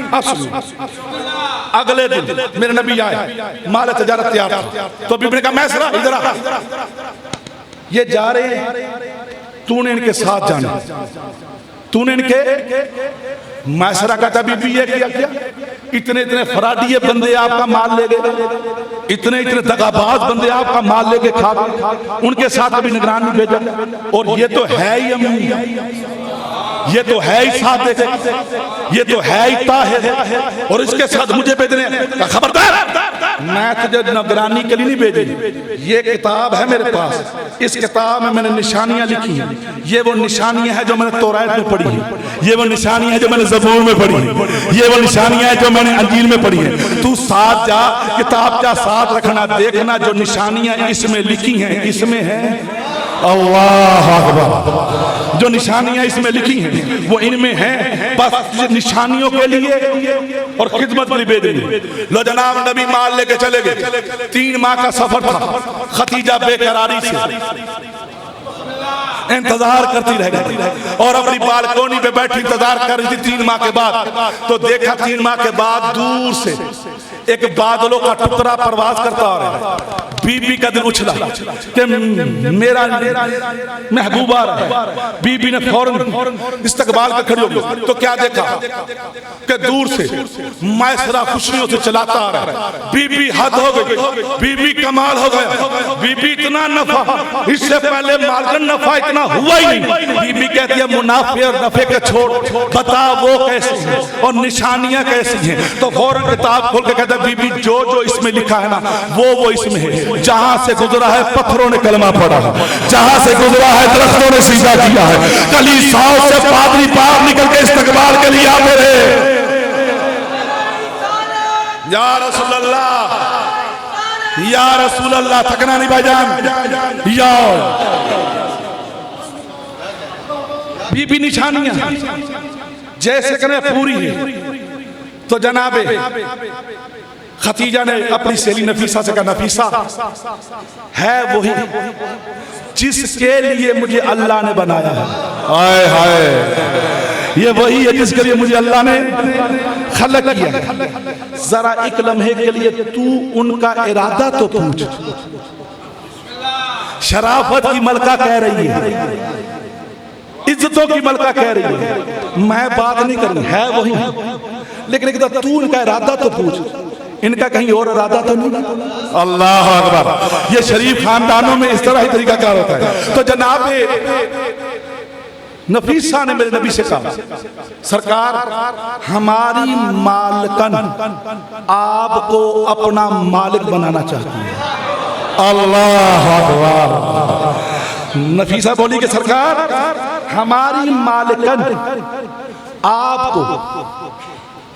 अब सुनो, अगले दिन मेरे नबी आए, माल तजारत तैयार था तो बीबी ने कहा मैसरा इधर आ, ये जा रहे हैं, तूने इनके साथ जाना, तूने इनके मैसरा का था। बीबी ये किया क्या? इतने इतने फराडिये बंदे आपका माल ले गए, इतने इतने दगाबाज बंदे आपका माल लेके खा गए, उनके साथ कभी निगरान नहीं भेजा। और ये तो है ही अमीन, ये तो है ही सादिक, ये तो है ही ताहिर और इसके साथ मुझे भेजने। खबरदार, मैं तुझे निगरानी के लिए नहीं भेजी। ये किताब है मेरे पास, इस किताब में मैंने निशानियां लिखी हैं। ये वो निशानियां हैं जो मैंने तौरात में पढ़ी है, ये वो निशानियां हैं जो मैंने ज़बूर में पढ़ी है, ये वो निशानियां हैं जो मैंने अंजील में पढ़ी है। तू साथ जा, किताब का साथ रखना, देखना जो निशानियां इसमें लिखी हैं इसमें है। अल्लाह अकबर, जो निशानियां इसमें लिखी हैं वो इनमें हैं। बस निशानियों के लिए और खिदमत के लिए भेज दी। लो जनाब नबी माल लेके चले गए। 3 माह का सफर था। खतीजा बेकरारी से इंतजार करती रह गई और अपनी बालकोनी पे बैठी इंतजार कर रही थी 3 माह के बाद। तो देखा 3 माह के बाद दूर से एक बादलों का टुकड़ा परवाज करता आ रहा है। बीबी का दिल उछला कि मेरा महबूबा है। बीबी ने फौरन इस्तकबाल पे खड़ी हो गई। तो क्या देखा कि दूर से मैसरा खुशियों से चलाता आ रहा है। बीबी हद हो गई, बीबी कमाल हो गया। बीबी इतना नफा, इससे पहले मालकन नफा इतना हुआ ही नहीं। बीबी कहती है मुनाफे और नफे के छोड़, बता वो कैसी है और निशानियां कैसी हैं। तो फौरन किताब खोल के कहता है बीबी जो जो इसमें लिखा है ना वो इसमें है। जहां से गुजरा है पत्थरों ने कलमा पढ़ा है, जहां से गुजरा है दरख्तों ने सीधा किया है। कलीसियाओं से पादरी पार निकल के इस्तकबाल के लिए आते रहे। या रसूल अल्लाह, या रसूल अल्लाह। थकना नहीं भाईजान। या बीबी निशानियां जैसे कने पूरी है। तो जनाबे खतीजा ने अपनी सहेली नफीसा से कहा नफीसा है वही जिसके लिए मुझे अल्लाह ने बनाया है। हाय हाय, ये वही है जिसके लिए मुझे अल्लाह ने खलक किया। जरा एक लम्हे के लिए तू उनका इरादा तो पूछ। शराफत की मलका कह रही है, इज्जतों की मलका कह रही है, मैं बात नहीं करूं, है वही, लेकिन तू उनका इरादा तो पूछ, इनका कहीं और इरादा तो नहीं। अल्लाह अकबर। ये शरीफ खानदानों में इस तरह ही तरीका कार होता है। तो जनाब नफीसा ने मेरे नबी से कहा सरकार हमारी मालकन आपको अपना मालिक बनाना चाहती है। अल्लाह अकबर। नफीसा बोली कि सरकार हमारी मालिकन आपको,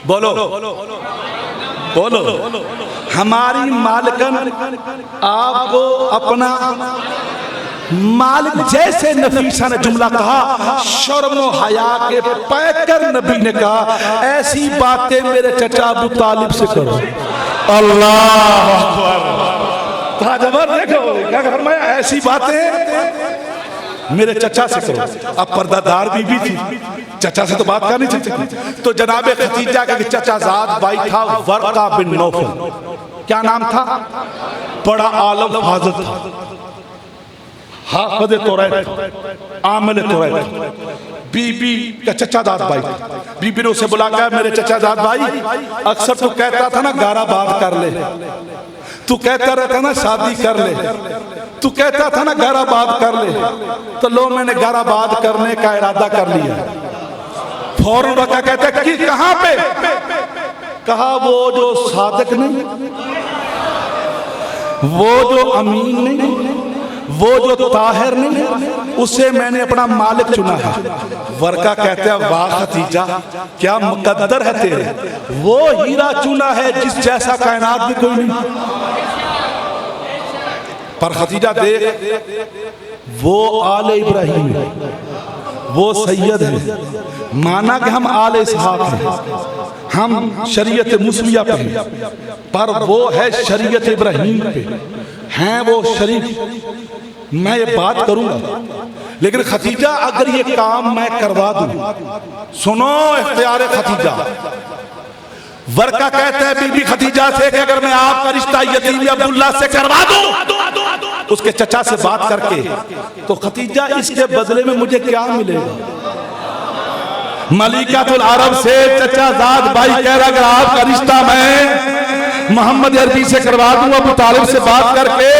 बोलो बोलो। हमारी मालिकन आपको अपना मालिक, जैसे नफीसा ने जुमला कहा, शर्म व हया के पैकर नबी ने कहा, ऐसी बातें मेरे चचा अबू तालिब से करो। अल्लाह अकबर। देखो क्या फरमाया, ऐसी बातें मेरे चचा से करो। अब पर्दादार बीबी थी, चचा से तो बात कर नहीं सकती, तो जनाबे खदीजा का चचा जाद भाई था वर्का बिन नौफल। क्या नाम था? बड़ा आलम फाजिल था, हाफिज़ तौरात, आमिल तौरात। बीबी का चचा दाद भाई, बीबी ने उसे बुला कर, मेरे चचा दाद भाई, अक्सर तू कहता था ना गारा बात कर ले, तू कहता रहता ना शादी कर ले, तू कहता था ना गारा बात कर ले, तो लो मैंने गारा बात करने का इरादा कर लिया। फौरन रखा, कहता कि कहां पे? कहा वो जो सादिक नहीं, वो जो अमीन नहीं, वो जो ताहिर नहीं, उसे मैंने अपना मालिक चुना है। वर्का कहते हैं वाह खदीजा, क्या मुकद्दर है तेरे, वो हीरा चुना है जिस जैसा कायनात में कोई नहीं। पर खदीजा देख, वो आले इब्राहिम है, वो सैयद है, माना कि हम आले इसहाक हैं, हम शरीयत मुस्लिया पे हैं, पर वो है शरीयत इब्राहिम पे हैं, वो शरीफ। मैं ये बात करूंगा, लेकिन खदीजा अगर ये काम मैं करवा दूं, सुनो इख्तियार खदीजा। वर्का कहता है बीबी खदीजा से कि अगर मैं आपका रिश्ता यतीम अब्दुल्ला से करवा दूं, उसके चचा से बात करके, तो खदीजा इसके बदले में मुझे क्या मिलेगा? मलिकातुल अरब से चचा जाद भाई कह रहा, अगर आपका रिश्ता मैं मोहम्मद अरबी से करवा दूं, अबू तालिब से बात करके,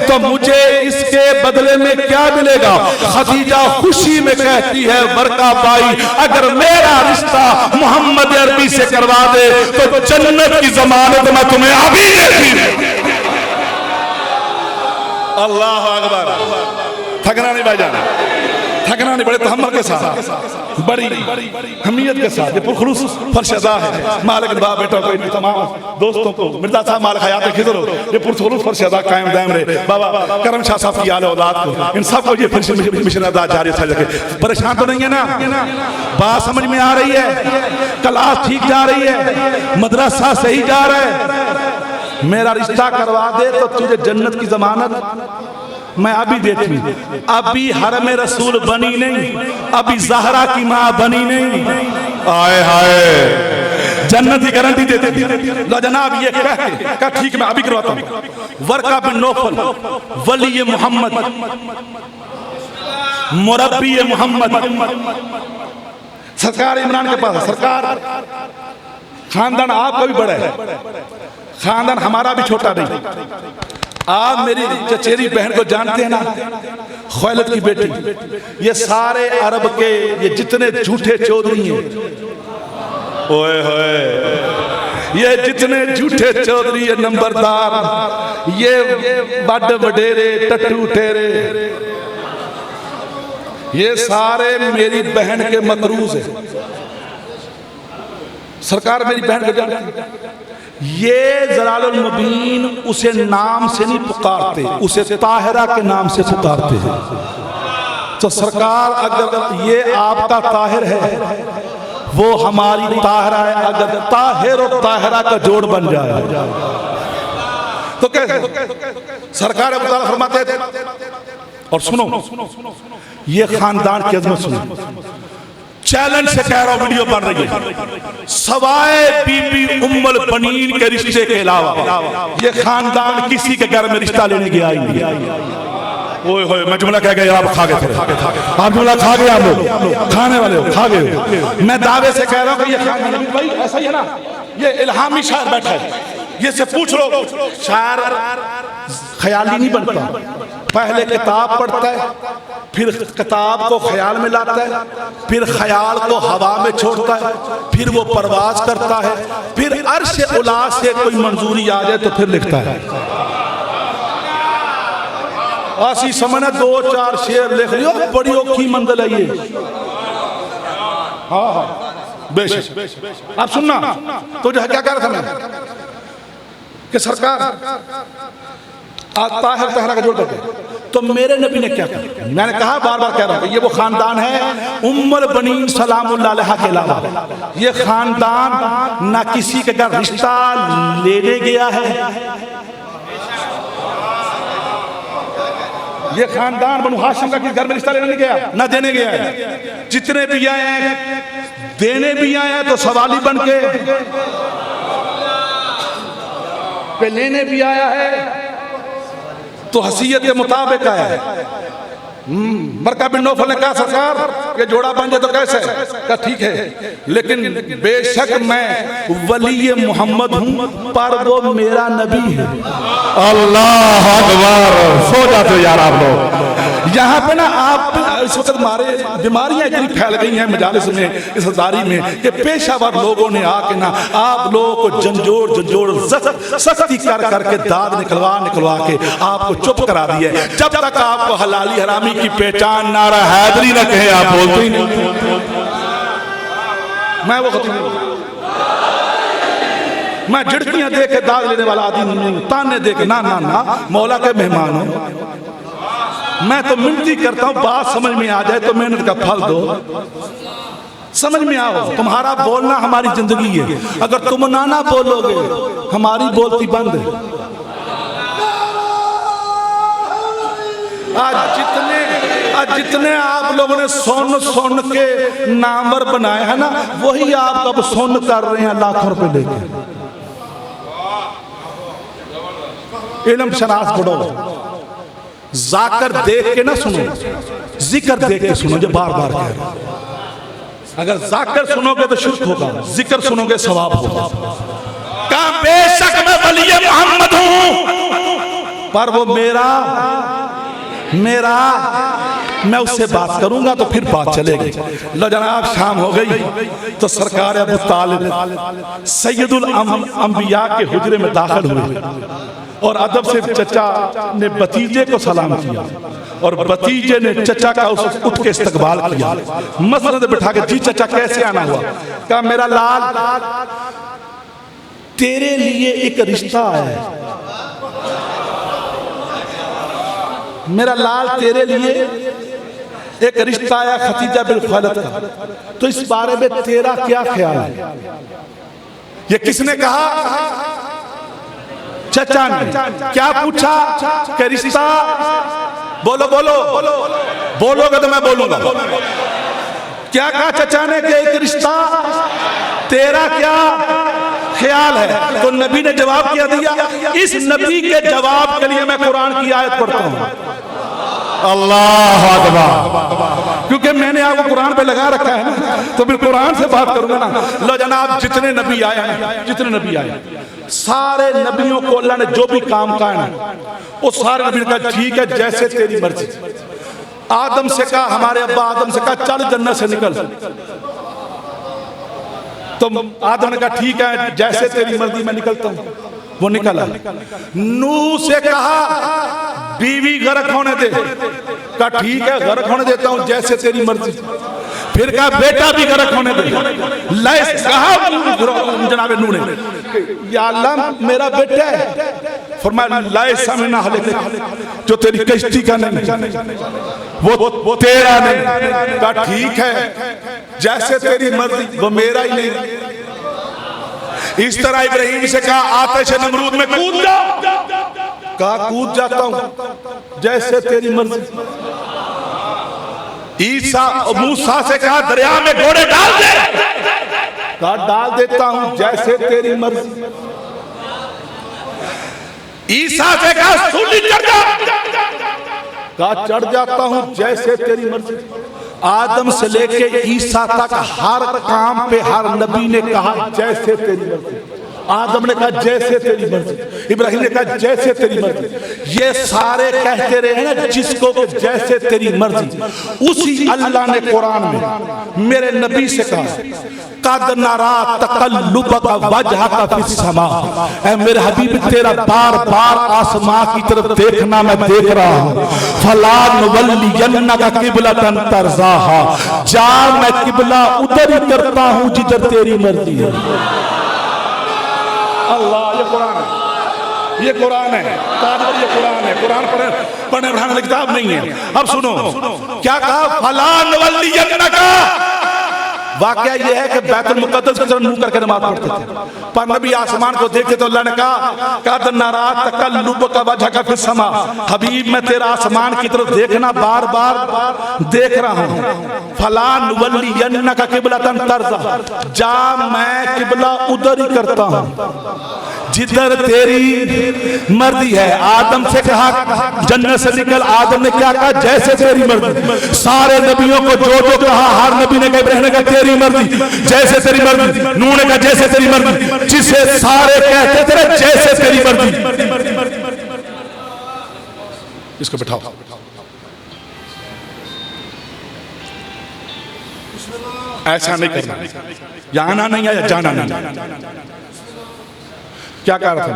तो मुझे इसके बदले में क्या मिलेगा? खदीजा खुशी में कहती है, वर्का भाई अगर मेरा रिश्ता मोहम्मद अरबी से करवा दे तो जन्नत की जमानत मैं तुम्हें अभी देती हूं। अल्लाह अकबर। थकना नहीं भाईजान, थकना नहीं, बड़े तहम्मुल के साथ, बड़ी हमीयत के साथ, ये पुरखुलूस फर्शदा है। मालिक बाप बेटा कोई नहीं, तमाम दोस्तों को मिर्जा साहब मालिक हयात खिजर हो, ये पुरखुलूस फर्शदा कायम दायम रहे। बाबा करम शाह साहब की आले औलाद को, इन सबको ये मिशन अदा जारी रखे। परेशान तो नहीं है ना? बात समझ में आ रही है? क्लास ठीक जा रही है? मदरसा सही जा रहा है? मेरा रिश्ता करवा दे तो तुझे जन्नत की जमानत मैं अभी देती हूँ। अभी हरम रसूल बनी नहीं, अभी ज़हरा की माँ बनी नहीं, आए हाय जन्नत की गारंटी देती। लो जनाब ये कह ठीक मैं अभी करवाता हूँ। वर्का बिन नौफल वली मोहम्मद, मुरब्बी मोहम्मद, सरकार इमरान के पास। सरकार खानदान आपका भी बड़ा है, खानदान हमारा भी छोटा नहीं। आप मेरी चचेरी बहन को जानते हैं ना, ख्वालिद की बेटी। ये सारे अरब के ये जितने झूठे चौधरी हैं, ओए होए, ये जितने झूठे चौधरी है नंबरदार, ये बड़ वडेरे टट्टू ठेरे, ये सारे मेरी बहन के मकरूज है। सरकार मेरी बहन को जानती है। ये जलालुल मुबीन उसे नाम से नहीं पुकारते, उसे ताहिरा के नाम से पुकारते हैं। तो सरकार अगर ये आपका ताहिर है, वो हमारी ताहिरा है, अगर ताहिर और ताहिरा का जोड़ बन जाए तो कैसे? सरकार अबू तालिब फरमाते थे। और सुनो ये खानदान की अजमत सुनो, चैलेंज से कह रहा हूं, वीडियो बन रही है, सवाए बीबी उम्मुल बनीन के रिश्ते के अलावा ये खानदान किसी के घर में रिश्ता लेने गया ही नहीं। ओए होए, मैं जुमला कह गया, आप खा गए थे, आप जुमला खा गए, आप लोग खाने वाले हो, खा गए हो। मैं दावे से कह रहा हूं कि ये खानदान भाई ऐसा ही है ना, ये इल्हामी शायर बैठा है, ये से पूछ लो। शायर ख्याली नहीं बनता, पहले किताब पढ़ता है, फिर किताब को ख्याल में लाता है, फिर ख्याल को हवा में छोड़ता है, फिर वो परवाज करता है, फिर अर्श उला से कोई मंजूरी आ जाए तो फिर लिखता है। ऐसी समझना 2-4 शेर लिख लियो, बड़ी औखी मंजिल है ये। हाँ बेशक। अब सुनना तो जो है क्या कर रहा था मैं, कि सरकार ताहिर तहरा का जोड़ करके, तो मेरे नबी ने क्या कहा? मैंने कहा, बार बार कह रहा हूं, ये वो खानदान है उम्मुल बनीन सलामुल्लाह अलैहा के अलावा ये खानदान ना किसी के घर रिश्ता लेने गया है। ये खानदान बनु हाशिम का किसी घर में रिश्ता लेने नहीं गया, ना देने गया है। जितने भी आए हैं देने भी आए हैं तो सवाली बन के, लेने भी आया है तो हसीयत के मुताबिक है। बरका बिन नौफल ने कहा, सरकार ये जोड़ा बन जाए तो कैसे? कहा ठीक है, लेकिन बेशक मैं वली मोहम्मद हूं पर वो मेरा नबी है। अल्लाह अकबर। सो जाते यार आप लोग यहाँ पे ना, आप इस वक्त हमारे बीमारियां इतनी फैल गई हैं मजालिस में, इस हजारी में, कि पेशावर लोगों ने आके ना आप लोगों को झंझोड़ सख्ती कर करके दाद निकलवा के आपको चुप करा दिया। जब तक आपको हलाली हरामी की पहचान नारा हैदरी न कहे आप बोलते ही नहीं। मैं वो खत्म नहीं, मैं झिड़कियां दे के दाद लेने वाला आदमी नहीं, ताने दे के, ना ना ना, मौला के मेहमान हो। मैं तो मिनती करता हूं बात समझ में आ जाए तो मेहनत का फल दो, समझ में आओ। तुम्हारा बोलना हमारी जिंदगी है, अगर तुम ना बोलोगे हमारी बोलती बंद है। आज जितने आप लोगों ने सुन के नामवर बनाए हैं ना, वही आप अब सुन कर रहे हैं लाखों रुपए लेके। इल्म शनास पढ़ो, जाकर देख के ना सुनो, जिक्र देख के सुनो, जो बार बार कह रहा हूं। अगर जाकर सुनोगे तो शिर्क होगा, जिक्र सुनोगे सवाब होगा। कहा बेशक मैं वली मोहम्मद हूं पर वो मेरा मैं उससे बात करूंगा तो फिर बात चलेगी। लो जनाब, शाम हो गई तो सरकार अबू तालिब सैयदुल अंबिया के हुजरे में दाखिल हुए और अदब से चचा ने भतीजे को सलाम किया और भतीजे ने चचा का उठ के इस्तकबाल किया। मसनद बिठा के, जी चचा कैसे आना हुआ? कहा मेरा लाल तेरे लिए एक रिश्ता है, मेरा लाल तेरे लिए एक रिश्ता आया खतीजा बिन खुवैलिद का, तो इस बारे में तेरा क्या ख्याल है? ये किसने कहा? चचा ने। क्या पूछा? कि रिश्ता बोलोगे तो मैं बोलूंगा। क्या कहा चचा ने? कि एक रिश्ता, तेरा क्या ख्याल है? तो नबी ने जवाब क्या दिया? इस नबी के जवाब के लिए मैं कुरान की आयत पढ़ता हूं। अल्लाह अकबर। क्योंकि मैंने आपको कुरान पे लगा रखा है ना, तो फिर कुरान से बात करूंगा ना। लो जनाब, जितने नबी आए सारे नबियों को अल्लाह ने जो भी काम कहा ना, वो सारे नबी ने कहा ठीक है जैसे तेरी मर्जी। आदम से कहा, हमारे अब्बा आदम से कहा चल जन्नत से निकल, तो आदम ने कहा ठीक है जैसे तेरी मर्जी मैं निकलता हूं, वो निकला। नूह से कहा बीवी गर्क होने दे, कहा ठीक है गर्क होने देता हूं जैसे तेरी मर्जी। फिर कहा बेटा भी गर्क होने दे, कहा जनाब नूह ने या अल्लाह मेरा बेटा है, फरमाया लाइसा मिन अहलिक, जो तेरी कश्ती का नहीं वो तेरा नहीं। कहा ठीक है जैसे तेरी मर्जी, वो मेरा ही नहीं। इस तरह इब्राहिम से कहा आतिश नमरूद में कूद जा, कहा कूद जाता हूं जैसे तेरी मर्जी। ईसा मूसा से कहा दरिया में घोड़े डाल दे, कहा डाल देता हूं जैसे तेरी मर्जी। ईसा से कहा सूली चढ़ जा, कहा चढ़ जाता हूं जैसे तेरी मर्जी। आदम से लेके ईसा तक हर काम पे हर नबी ने कहा जैसे तेरी मर्जी। आदम ने कहा जैसे तेरी मर्जी, इब्राहिम ने कहा जैसे तेरी मर्जी। ये सारे कहते रहे ना जिसको जैसे तेरी मर्जी, उसी अल्लाह ने कुरान में मेरे नबी से कहा कद नरा तकल्लुबका वजहका फिस समा, ऐ मेरे हबीब तेरा बार बार आसमां की तरफ देखना मैं देख रहा हूं। फला नुवल्लियन्नका किबलतन तरज़ाहा, जा मैं किबला उधर ही करता हूं जिधर तेरी मर्जी है। अल्लाह, ये कुरान है। ये कुरान है, ये कुरान है। कुरान पढ़ने पढ़ाने वाली किताब नहीं है। अब सुनो क्या कहा, फलान वल्लियन्नका। वाकया ये है कि बैतुल मुक़द्दस की तरफ मुंह करके नमाज पढ़ते थे, पर नबी आसमान को देखते तो अल्लाह ने कहा कद नरा तकल्लुबका वजहका फिस समा, हबीब मैं तेरा आसमान की तरफ देखना बार बार देख रहा हूँ। फलान वल्लियन्नका क़िबलतन तर्ज़ा, जा मैं किबला उधर ही करता हूँ जिधर तेरी मर्जी है। आदम से कहा जन्नत से निकल, आदम ने क्या कहा, जैसे तेरी मर्जी। सारे नबियों को जो जो कहा, हर नबी ने कहा इब्राहीम ने कहा तेरी मर्जी, जैसे तेरी मर्जी। नूह ने कहा जैसे तेरी मर्जी, जिसे सारे कहते थे जैसे तेरी मर्जी। इसको बिठाओ, ऐसा नहीं करना, जाना नहीं है, जाना नहीं। क्या कह रहा था,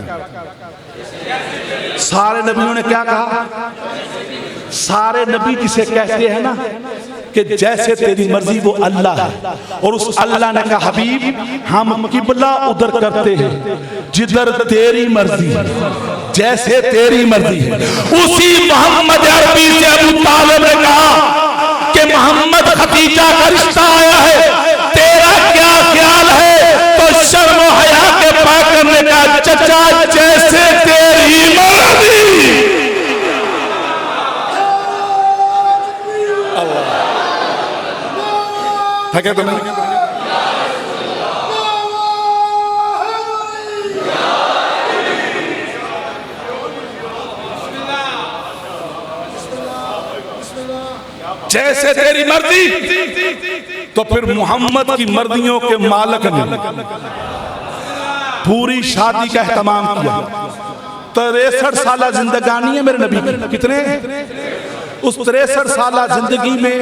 सारे नबियों ने क्या कहा, सारे नबी जिसे कहते हैं ना कि जैसे तेरी मर्जी, वो अल्लाह है। और उस अल्लाह ने कहा हबीब हम किबला उधर करते हैं जिधर तेरी मर्जी, जैसे तेरी मर्जी है। उसी मोहम्मद अरबी से अबू तालिब ने कहा कि मोहम्मद खदीजा का रिश्ता आया है, तेरा क्या ख्याल है? तो शर्म और हया के पा करने का, चचा जैसे तेरी मर्जी। है क्या तुम्हें? जैसे तेरी मर्जी। तो फिर मोहम्मद की मर्जियों के मालिक ने पूरी शादी का एहतमाम किया। 63 साल जिंदगानी है मेरे नबी की। कितने? उस 63 साल जिंदगी में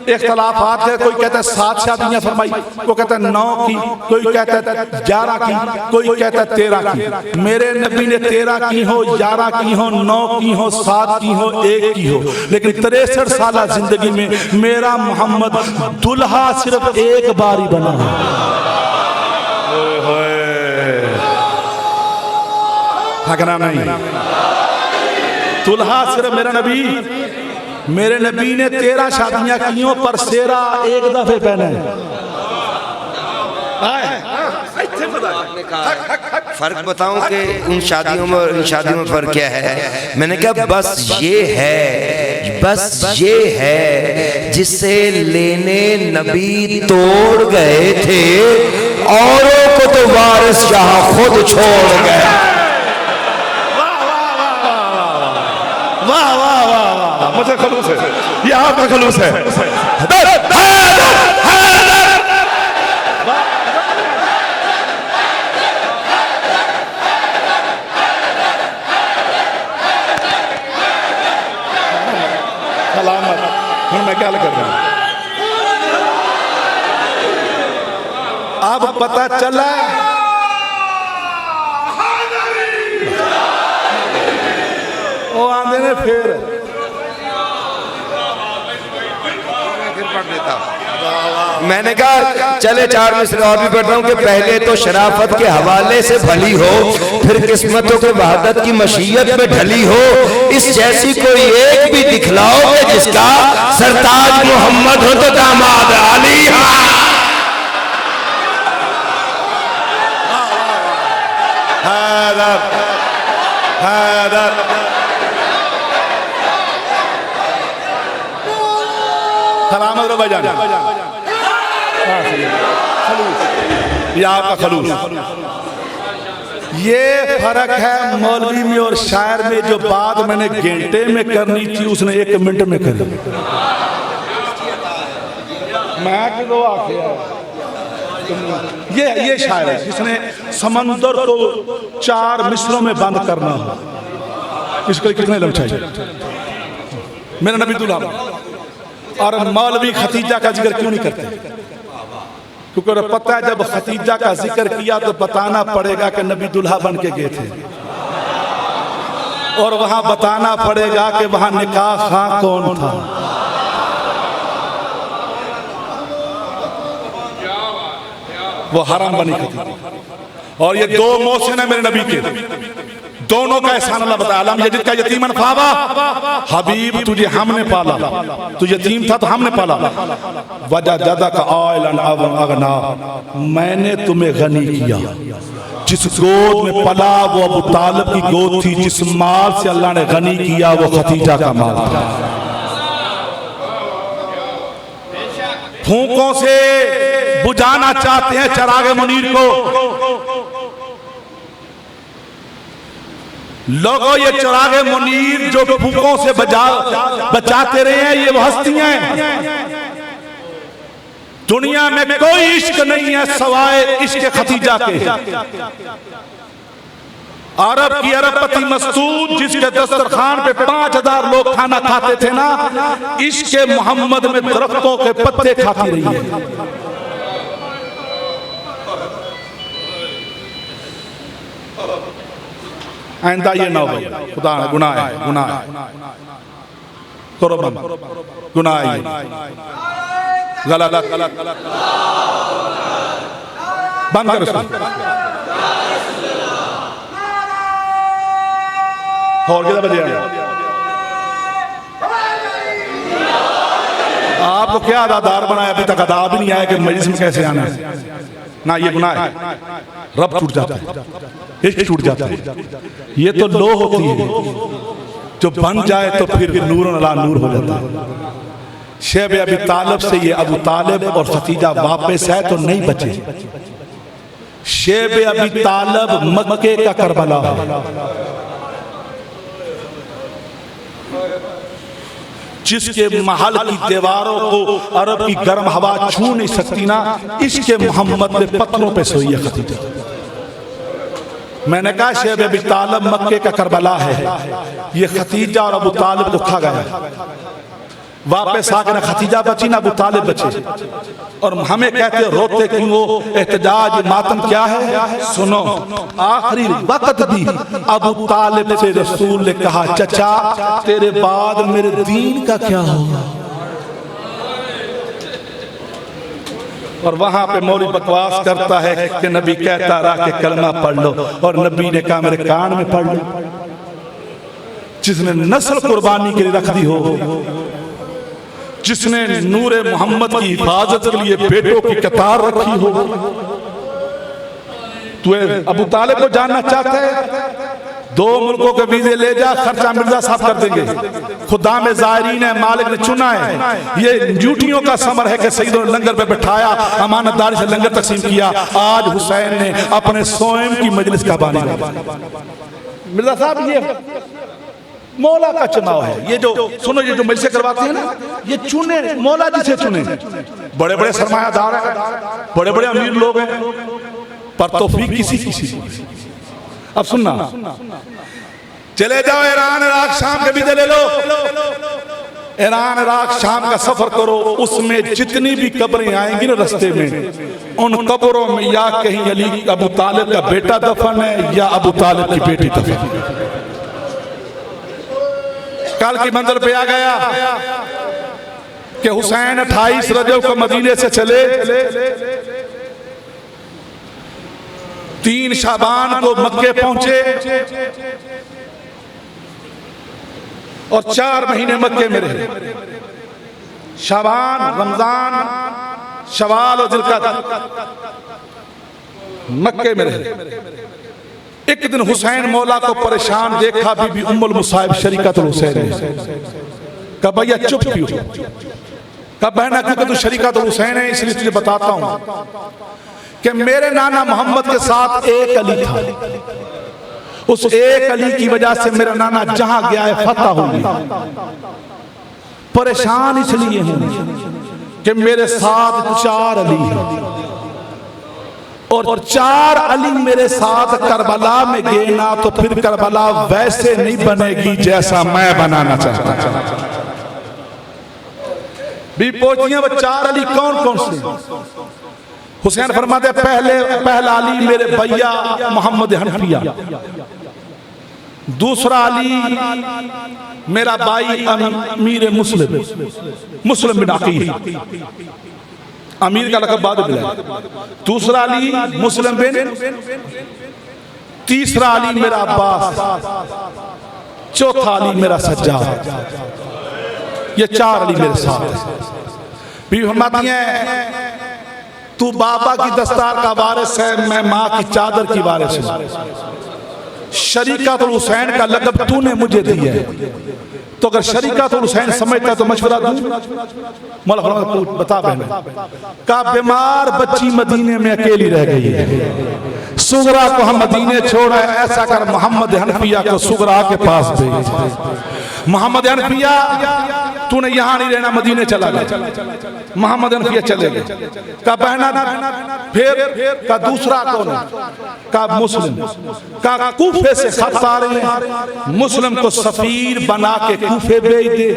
इख्तलाफात है। कोई कहता है 7 शादियां फरमाई, कोई कहता है 9 की, कोई कहता है 11 की, कोई कहता है 13 की। मेरे नबी ने 13 की हो, 11 की हो, 9 की हो, 7 की हो, 1 की हो, लेकिन 63 साल जिंदगी में मेरा मोहम्मद दुल्हा सिर्फ एक बार ही बना। थकना नहीं, दुल्हा सिर्फ मेरा नबी। मेरे नबी ने 13 शादियां की हो, पर सेरा एक दफे पहने। फर्क बताऊं कि उन शादियों में और इन शादियों में फर्क क्या है? मैंने कहा बस ये है, बस ये है जिसे लेने नबी तोड़ गए थे, औरों को तो वारिस शाह खुद छोड़ गए। वाह वाह वाह वाह, मुझे खलूस है, ये आपका खलूस है। सलामत। मैं क्या कर रहा हूं? अब पता चला वो आंधे ने फिर पढ़ देता। मैंने कहा चले 4 मिसरे और भी पढ़ रहा हूं कि पहले तो शराफत के हवाले से भली हो, फिर किस्मतों के वहादत की मशीयत में ढली हो, इस जैसी कोई एक भी दिखलाओ कि जिसका सरताज मोहम्मद हो तो दामाद अली। सलामत रो भाईजान, ये आपका खलूस। ये फर्क है मौलवी में और शायर में। जो बात मैंने घंटे में करनी थी उसने 1 मिनट में कर दी। मैं किलो आके ये शायर है जिसने समंदर को 4 मिसरों में बंद करना हो, इसको कितने लफ्ज़ चाहिए? मेरा नबी दुल्हा। और मौलवी खतीजा का जिक्र क्यों नहीं करते? क्योंकि पता है जब खतीजा का जिक्र किया तो बताना पड़ेगा कि नबी दुल्हा बन के गए थे, और वहां बताना पड़ेगा कि वहां निकाह खां कौन था। वो हराम बनी खतीजा। और ये 2 मौसिन है मेरे नबी के, दोनों का एहसान अल्लाह बताया। अल्लाह यजिद का यतीमन फावा, हबीब तुझे हमने पाला, तू यतीम था तो हमने पाला। वजदा का आइलन अगना, मैंने तुम्हें गनी किया। जिस गोद में पला वो अबू तालिब की गोद थी, जिस माल से अल्लाह ने गनी किया वो खतीजा का माल था। फूंकों से बुझाना चाहते हैं चिरागे मुनीर को। लोगों ये चिरागे मुनीर जो फूंकों से बचाते रहे हैं, ये वो हस्तियां हैं। दुनिया में कोई इश्क नहीं है सवाए इश्क खतीजा के। अरब की अरबपति मस्तूद जिसके दस्तरखान पे 5000 लोग खाना खाते थे ना, इश्क मोहम्मद में दरख्तों के पत्ते खाती रही है। आइंदा ये ना हो भाई, खुदा गुनाह है, गुनाह है, करो बंद, गुनाह है, गलत बंद करो। और कितना बजे आपको क्या अदादार बनाया? अभी तक अदा भी नहीं आया कि मजलिस में कैसे आना है ना। ये गुनाह है, रब टूट जाता है, इश्क टूट जाता है। ये तो लो होती है, जो बन जाए तो फिर नूर अला नूर हो जाता है। शेब अबी तालिब से ये अबू तालिब और खतीजा वापस है तो नहीं बचे। शेब अबी तालिब मक्के का करबला है, जिसके महल की दीवारों को अरब की गर्म हवा छू नहीं सकती ना, इसके मोहम्मद में पत्थरों पे सोई है खतीजा। मैंने कहा शेब अबी तालिब मक्के का करबला है, ये खतीजा और अबू तालिब को खा गया। वापस आकर खतीजा बची ना अबू तालिब बचे। और हमें कहते रोते क्यों हो, एहतजाज मातम क्या है? सुनो, आखिरी वक्त भी अबू तालिब से रसूल ने कहा, चचा तेरे बाद मेरे दीन का क्या होगा? और वहां पे मौलवी बकवास करता है कि नबी कहता रहा कि कलमा पढ़ लो, और नबी ने कहा मेरे कान में पढ़ लो। जिसने नस्ल कुर्बानी के लिए रख दी हो, जिसने नूरे मोहम्मद की हिफाजत के लिए बेटों की कतार रखी हो, तू अबू तालिब को जानना चाहता है? 2 मुल्कों के वीजे ले जा, खर्चा मिर्जा साहब कर देंगे। खुदा में ज़ायरीन है, मालिक ने चुना है। ये ड्यूटियों का समर है कि सईदों ने लंगर पे बैठाया, अमानतदारी से लंगर तकसीम किया। आज हुसैन ने अपने सोएम की मजलिस का बानी मिर्जा साहब, ये मौला का चुनाव है। ये जो सुनो, ये जो मजलिस करवाते हैं ना, ये चुने मौला जिसे चुने। बड़े बड़े सरमायादार हैं, बड़े बड़े अमीर लोग हैं, पर तौफीक किसी किसी। अब सुनना, चले जाओ ईरान इराक शाम के वीज़े ले लो। ईरान इराक शाम का सफर करो, उसमें जितनी भी कब्रें आएंगी ना रास्ते में, उन कब्रों में या कहीं अली अबू तालिब का बेटा दफन है या अबू तालिब की बेटी दफन है। कल की मंजिल पे आ गया कि हुसैन 28 रजब को मदीने से चले, 3 शाबान को मक्के पहुंचे और 4 महीने मक्के में रहे। शाबान, रमजान, शवाल और जिलकद मक्के में रहे। एक दिन हुसैन मौला को परेशान देखा, बीबी उम्मुल मुसाइब शरीकतुल हुसैन ने कहा भैया चुप क्यों? कहा बहना क्योंकि तू शरीकतुल हुसैन है, इसलिए तुझे बताता हूं कि मेरे नाना मोहम्मद के साथ एक अली था। उस एक अली की वजह से मेरा नाना जहां गया है फतह हो गया। परेशान इसलिए हूं कि मेरे साथ 4 अली हैं, और 4 अली मेरे साथ करबला में गए ना, तो फिर करबला वैसे नहीं बनेगी जैसा मैं बनाना चाहता हूं। भी पूछती हैं वो 4 अली कौन कौन से? हुसैन फरमाते पहला अली मेरे भैया मोहम्मद हनफिया, दूसरा अली मेरा भाई अमीर मुस्लिम बिन अकील, अमीर का लक़ब बाद में मिला। दूसरा अली मुस्लिम बिन तीसरा अली मेरा अब्बास, चौथा अली मेरा सज्जाद। ये 4 अली मेरे साथ है। बीवी फरमाती हैं तू बाबा की दस्तार का वारिस है, मैं माँ की चादर की वारिस हूं। शरीकातुल हुसैन का लक़ब तूने मुझे दिया है, तो अगर शरीकातुल हुसैन समझता तो मशवरा दूं। मौला फरमाता बता बहन। का बीमार बच्ची मदीने में अकेली रह गई है, सुगरा को हम मदीने छोड़ा है, ऐसा कर मोहम्मद हनफिया को सुगरा के पास भेज। मोहम्मद हनफिया तूने यहां नहीं रहना, मदीने चला गया। मोहम्मद हनफिया चले गए। का बहना फिर का दूसरा कौन है? का मुस्लिम। का कूफे से खत आ रहे हैं, मुस्लिम को सफीर बना के कूफे भेज दे।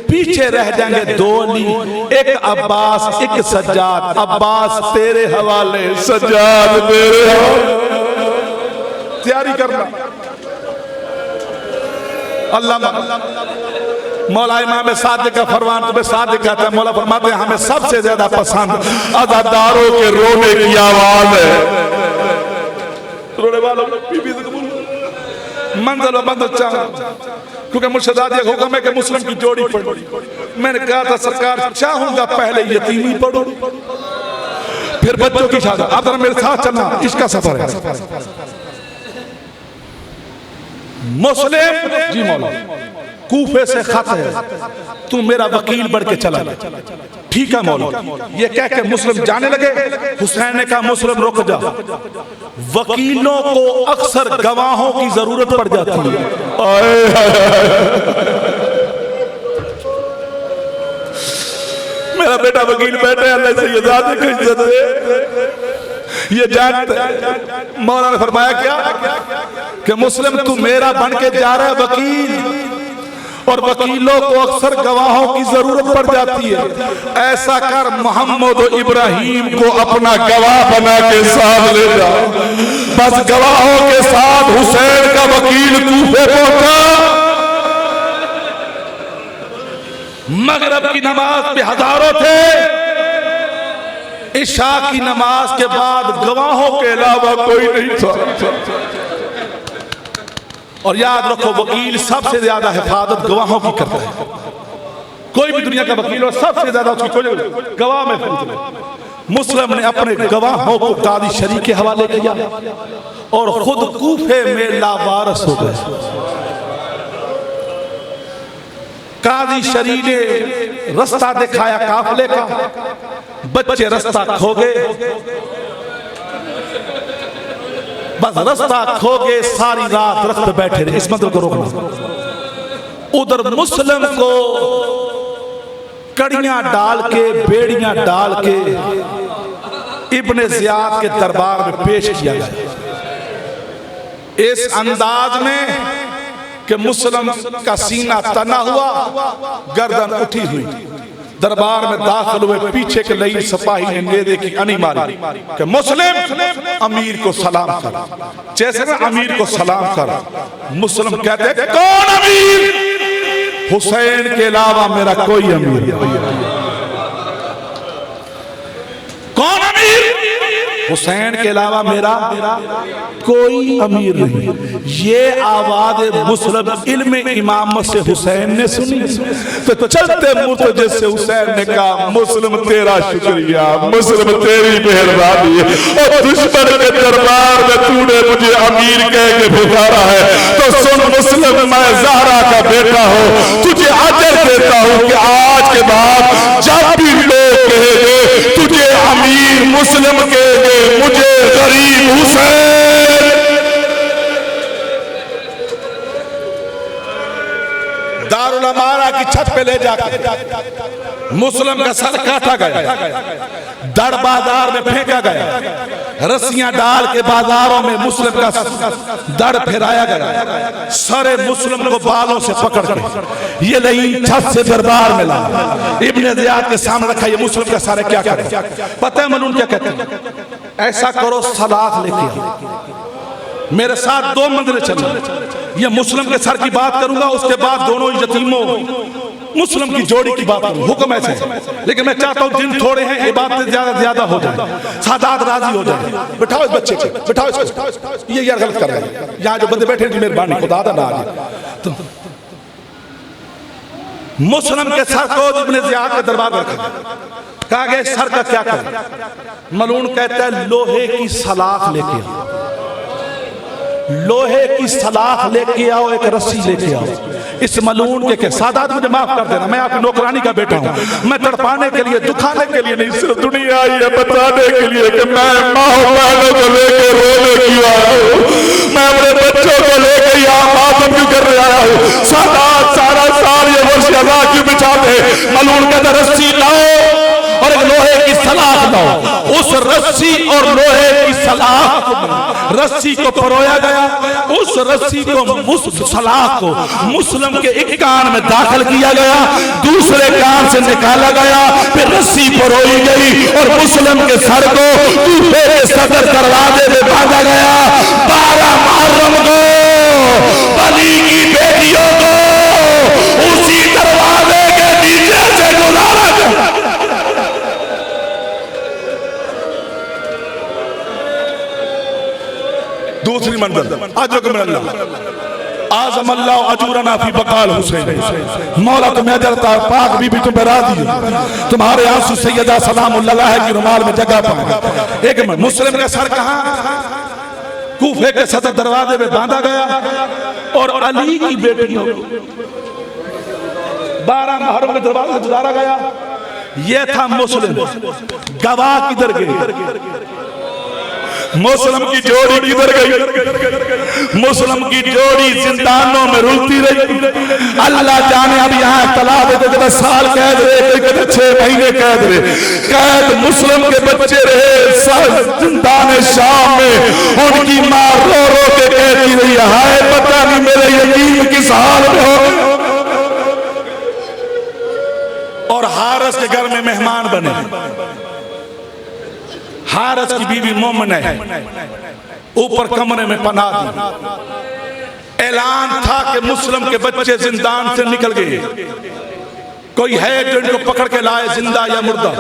पीछे रह जाएंगे 2 अली, एक अब्बास एक सज्जाद। अब्बास तेरे हवाले, सज्जाद तेरे हवाले। तैयारी करना। अल्लाह मौला इमाम सादिक का फरमान तुम्हें सादिक कहता है। मौला फरमाते हैं हमें सबसे ज्यादा पसंद अज़ादारों के रोने की आवाज है। रोने वालों मंजिल मंजिल चाह, क्योंकि मुर्शिदात ये हुक्म है कि मुस्लिम की जोड़ी पढ़ो। मैंने कहा था सरकार चाहूंगा पहले यतीमी पढ़ो फिर बच्चों की शादी। आप जरा मेरे साथ चलना, इसका सफर है। मुस्लिम जी मौला कूफे से खत है, तू मेरा वकील बढ़ के चला। ठीक है मौला। ये कह के मुस्लिम जाने लगे। हुसैन ने कहा मुस्लिम रुक जा, वकीलों को अक्सर गवाहों की जरूरत पड़ जाती है। मेरा बेटा वकील बैठे, अल्लाह से इज्जत दे। ये जानते मौला ने फरमाया क्या कि मुस्लिम तू मेरा बन के जा रहा है वकील, और वकीलों को अक्सर गवाहों की जरूरत पड़ जाती है। ऐसा कर मोहम्मद और इब्राहिम को अपना गवाह बना के साथ ले जा। बस गवाहों के साथ हुसैन का वकील कूफे पहुंचा। मगरिब की नमाज पे हजारों थे, इशा की नमाज के बाद गवाहों के अलावा कोई नहीं था। और याद रखो वकील सबसे ज्यादा हिफाजत गवाहों की करता है। कोई भी दुनिया का वकील हो, सबसे ज्यादा उसकी कोई गवाह में पूछ ले। मुस्लिम ने अपने गवाहों को कादी शरी के हवाले किया और खुद कूफे में लावारस हो गए। कादी शरी ने रास्ता दिखाया काफले का, बच्चे रास्ता खो गए। बस रास्ता खो गए, सारी रात रख पे बैठे रहे। इस मतलब को रोकना। उधर मुस्लिम को कड़ियां डाल के, बेड़ियां डाल के इब्ने ज़ियाद के दरबार में पेश किया गया, इस अंदाज में कि मुस्लिम का सीना तना हुआ, गर्दन उठी हुई। दरबार में दाखिल हुए, पीछे के लई सिपाही ने नेज़े की अनी मारी कि मुस्लिम अमीर को सलाम कर। जैसे ना अमीर को सलाम कर, मुस्लिम कहते कौन अमीर? हुसैन के अलावा मेरा कोई अमीर नहीं। कौन अमीर? हुसैन के अलावा मेरा कोई अमीर नहीं। ये आवाज मुस्लिम इल्म इमामत से हुसैन ने सुनी तो चलते मुर्तजे से हुसैन ने कहा मुस्लिम तेरा शुक्रिया, मुस्लिम तेरी मेहरबानी है। और दुश्मन के दरबार में तूने मुझे अमीर कह के पुकारा है, तो सुन मुस्लिम, मैं ज़हरा का बेटा हूँ, तुझे अजर देता हूँ कि आज के बाद जब भी लोग कहेंगे तुझे अमीर मुस्लिम कहेंगे, मुझे गरीब हुसैन। दारुल अमारा की छत पे ले जाकर मुस्लिम का सर काटा गया, दर बाजार में फेंका गया, रस्सियां डाल के बाजारों में मुस्लिम का दर फिराया गया। सारे मुस्लिम को बालों से पकड़ के ये नहीं छत से दरबार में ला, इब्ने ज़ियाद के सामने रखा। ये मुस्लिम का सारे क्या करे पता है? मलून क्या कहते हैं? ऐसा करो सलात लेके आओ, मेरे साथ 2 मंजिलें चलना। ये मुस्लिम के सर की बात करूंगा, उसके बाद दोनों यतीमों मुस्लिम की जोड़ी की बात करूं, हुक्म ऐसे है। लेकिन मैं चाहता हूं दिन थोड़े हैं, इबादतें ज्यादा हो जाए, सादात राजी हो जाए। बिठाओ इस बच्चे को, बिठाओ इसको। ये यार गलत कर रहे हैं। यहाँ जो बंदे बैठे हैं मेहरबानी खुदा दा ना तो मुस्लिम के सर को इब्ने ज़ियाद के दरबार में रखा, कहा गया सर का क्या करें? मलून कहता है लोहे की सलाख लेके आओ, लोहे की सलाख लेके आओ, एक रस्सी लेके आओ। इस मलून के सादात मुझे माफ कर देना, मैं आपकी नौकरानी का बेटा हूँ। मैं तड़पाने के लिए, दुखाने के लिए नहीं, सिर्फ दुनिया आई है बताने के लिए कि मैं माँ बहनों को लेकर रोने की आया हूँ, मैं अपने बच्चों को लेकर यहाँ मातम क्यों करने आया हूँ। सादात सारा साल ये वर्ष अदा क्यों बिछाते? मलून कहता रस्सी लाओ और एक लोहे की सलाख लाओ। उस रस्सी और लोहे की सलाख, रस्सी को परोया गया, उस रस्सी को, सलाख को मुस्लिम के एक कान में दाखिल किया गया, दूसरे कान से निकाला गया, फिर रस्सी परोई गई और मुस्लिम के सर को कूफे के सदर दरवाजे में बांधा गया। 12 मुहर्रम को बली की बेटियों को उसी दरवाजे के नीचे से गुजारा गया। दूसरी मंजिल आज़म अल्लाह अजूरना फी बकाल हुसैन, मौला तुम्हें अजर ता, पाक बीबी तुम्हें राजी, तुम्हारे आंसू सैयदा सलामुल्लाह है कि रुमाल में जगह पाए। एक मुस्लिम का सर कहां? कूफे के सदर दरवाजे में बांधा गया और अली की बेटियों को 12 मुहर्रम के दरवाजे से गुजारा गया। यह था मुस्लिम। गवाह किधर गए? मुस्लिम की जोड़ी किधर गई? मुस्लिम की जोड़ी जिंदानों में रुलती रही। अल्लाह जाने अब यहाँ इख्तिलाफ है, कहते साल कैद रहे, कहते 6 महीने कैद रहे। कैद मुस्लिम के बच्चे रहे जिंदान शाम में, उनकी माँ रो रो के कहती रही हाय पता नहीं मेरे यतीम किस हाल में हो। और हारिस के घर में मेहमान बने। हारिस की बीवी मोमिन है, ऊपर कमरे में पनाह दी। ऐलान था कि मुस्लिम के बच्चे जिंदान से निकल गए, कोई है जो इनको पकड़ के लाए, जिंदा या मुर्दा।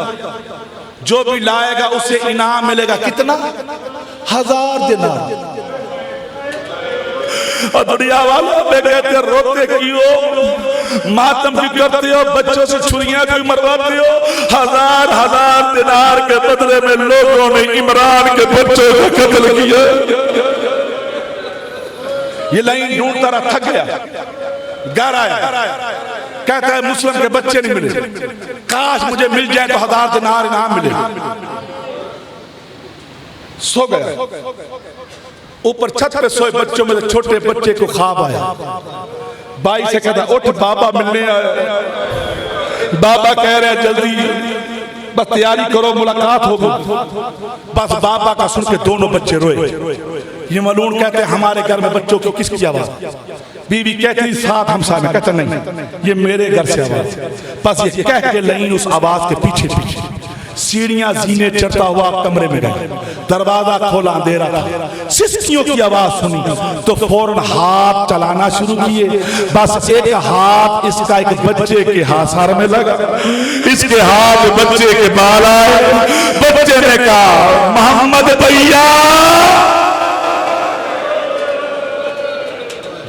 जो भी लाएगा उसे इनाम मिलेगा। कितना? 1000 दिनार। और दुनिया वालों में कहते रोते क्यों, मातम क्यों करते हो, बच्चों से छुरियां क्यों मरवाते हो? 1000 दिनार के बदले में लोगों ने इमरान के बच्चों को कत्ल किया। ये लाइन ढूंढता रहा, थक गया, घर आया, कहता है मुस्लिम के बच्चे नहीं मिले, काश मुझे मिल जाए तो 1000 दिनार इनाम मिले। सो गया। ऊपर छत पे सोए बच्चों में से छोटे बच्चे को ख्वाब आया। भाई से कहता उठ बाबा मिलने आया। बाबा कह रहे जल्दी बस तैयारी करो मुलाकात होगी। बस बाबा का सुन के दोनों बच्चे रोए। ये मलून कहते हमारे घर में बच्चों की किसकी आवाज? बीवी कहती साथ हमसा में, कहता नहीं ये मेरे घर से आवाज। बस ये कह के लाइन उस आवाज के पीछे पीछे सीढ़ियां जीने चढ़ता हुआ कमरे में गए। दरवाजा खोला, अंधेरा था। सिसकियों की आवाज सुनी तो फौरन हाथ चलाना शुरू किए। बस एक हाथ इसका एक बच्चे के हासार में लगा, इसके हाथ बच्चे के बाल आए। बच्चे ने कहा मोहम्मद भैया।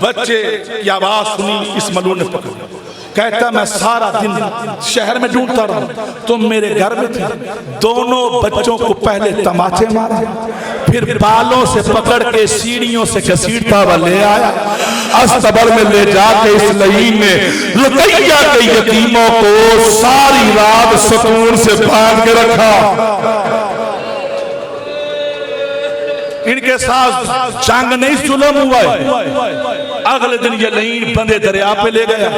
बच्चे की आवाज सुनी, इस मलून ने पकड़ा। कहता मैं सारा दिन शहर में ढूंढता रहा, तुम मेरे घर में थे। दोनों बच्चों को पहले तमाचे मारे, फिर बालों से पकड़ के सीढ़ियों से घसीटता हुआ ले आया। अस्तबल में ले जाके इस लईन में रुकैया के यतीमों को सारी रात सुकून से बांध के रखा। इनके साथ जंग नहीं जुल्म हुआ है। अगले दिन ये लईन बंदे दरिया पे ले गया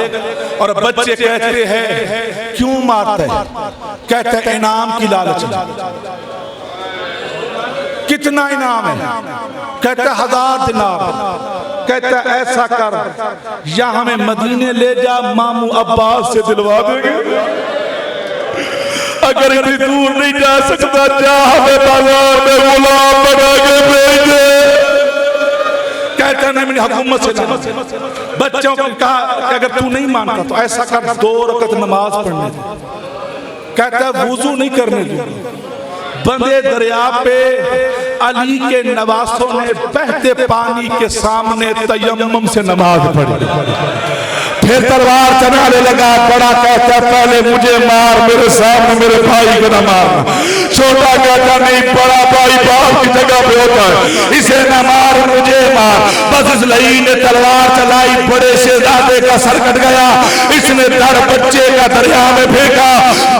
और बच्चे कहते हैं क्यों मारते हैं? कहते हैं इनाम की लालच। कितना इनाम है? कहते 1000 दिनार। कहता ऐसा कर या हमें मदीने ले जा, मामू अब्बास से दिलवा देंगे। अगर इतनी दूर नहीं जा सकता जा हमें बाजार में गुलाम बना के भेज दे। कहते नहीं मेरी हुकूमत से ला। बच्चों को कहा कि अगर तू नहीं मानता तो ऐसा कर 2 रकात नमाज पढ़ने दे। कहता है वुजू नहीं करने दूंगा। बंदे दरिया पे अली के नवासों ने बहते पानी के सामने तयम्मुम से नमाज पढ़ी। फिर तलवार चलाने लगा, बड़ा कहता पहले मुझे मार, मेरे सामने मेरे भाई को न मारना। छोटा कहता नहीं, बड़ा भाई बाप की जगह पे होता है, इसे न मार मुझे मार। बस इस लई ने तलवार चलाई, बड़े शहजादे का सर कट गया। इसने दर बच्चे का दरिया में फेंका,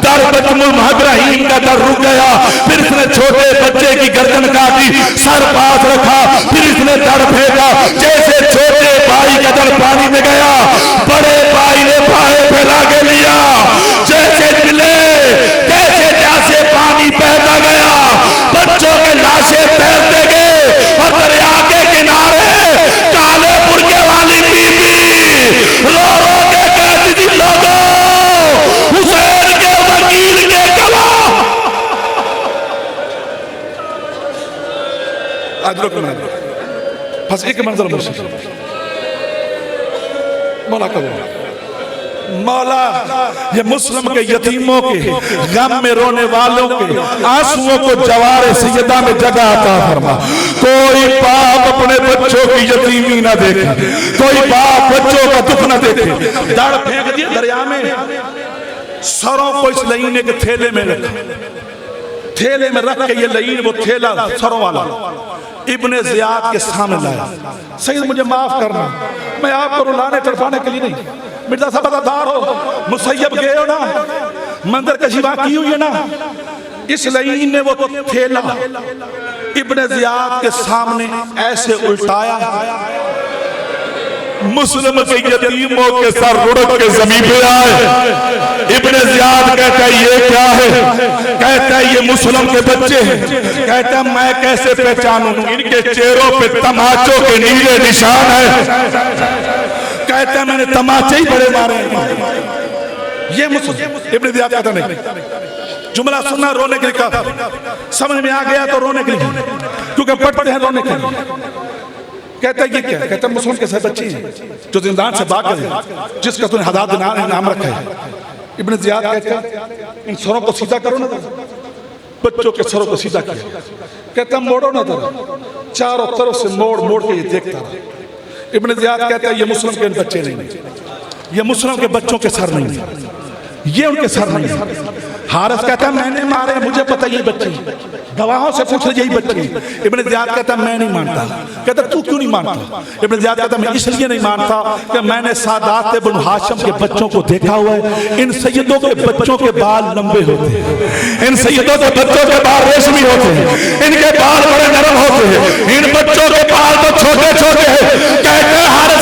दर इब्राहिम का दर रुक गया। फिर इसने छोटे बच्चे की गर्दन काटी, सर पास रखा, फिर इसने दर फेंका। जैसे छोटे भाई का दर पानी में गया, बड़े भाई ने बाहें फैला के लिया। जैसे मिले कैसे जैसे पानी बहता गया, बच्चों के लाशें तैरते गए और दरिया के किनारे काले बुर्के वाली बीबी रो रो के कहती थी, लोगों हुसैन के वकील के गवाह। फंस एक मंजर मुश्किल मौला का मौला ये मुस्लिम के यतीमों के गम में रोने वालों के आंसुओं को जवारे सैयदा में जगह अता फरमा। कोई बाप अपने बच्चों की यतीमी ना देखे, कोई बाप बच्चों का दुख ना देखे। दड़ फेंक दिए दरिया में, सरों को इस लईने के थैले में रखा। थैले में रख के ये लईन वो थैला सरों वाला इब्ने ज़ियाद के सामने लाया। सैयद मुझे माफ करना, मैं आपको रुलाने तड़पाने के लिए नहीं। मिर्जा साहब बदादार हो, मुसैयब गए हो ना, मंदिर का शिवा की हुई है ना। इस लईन ने वो थैला इब्ने ज़ियाद के सामने ऐसे उल्टाया, मुस्लिम के यतीमों के सर रुड़क के जमीन पे आए। इब्ने ज़ियाद कहता है ये क्या है? कहता है ये मुस्लिम के बच्चे हैं। कहता है मैं कैसे पहचानूं, इनके चेहरों पे तमाचों के नीले निशान है। कहता है मैंने तमाचे ही बड़े मारे हैं। ये मुस्लिम इब्ने ज़ियाद कहता नहीं, जुमला सुनना रोने के लिए, समझ में आ गया तो रोने के लिए, क्योंकि पढ़ते हैं रोने के लिए। कहता है ये क्या? कहता है मुस्लिम के साथ बच्चे हैं जो जिंदान से भाग गए, जिसका तूने हदाद नाम रखा है। इब्ने ज़ियाद कहता है इन सरों को सीधा करो ना, बच्चों के सरों को सीधा किया। कहता मोड़ो ना, चारों तरफ से मोड़ मोड़ के ये देखता रहा। इब्ने ज़ियाद कहता है ये मुस्लिम के बच्चे नहीं, ये मुस्लिम के बच्चों के सर नहीं, ये उनके सर नहीं। हारिस कहता है मैंने मारे, मुझे पता ये बच्चे, गवाहों से पूछ यही बच्चे। इब्ने ज़ियाद कहता मैं नहीं मानता। कहता तू क्यों नहीं मानता? इब्ने ज़ियाद कहता मैं इसलिए नहीं मानता कि मैंने सादात इब्न हाशिम के बच्चों को देखा हुआ है। इन सैयदों के बच्चों के बाल लंबे होते हैं, इन सैयदों के बच्चों के बाल रेशमी होते हैं, इनके बाल बड़े नरम होते हैं, इन बच्चों के बाल तो छोटे छोटे हैं। कहते हैं हारिस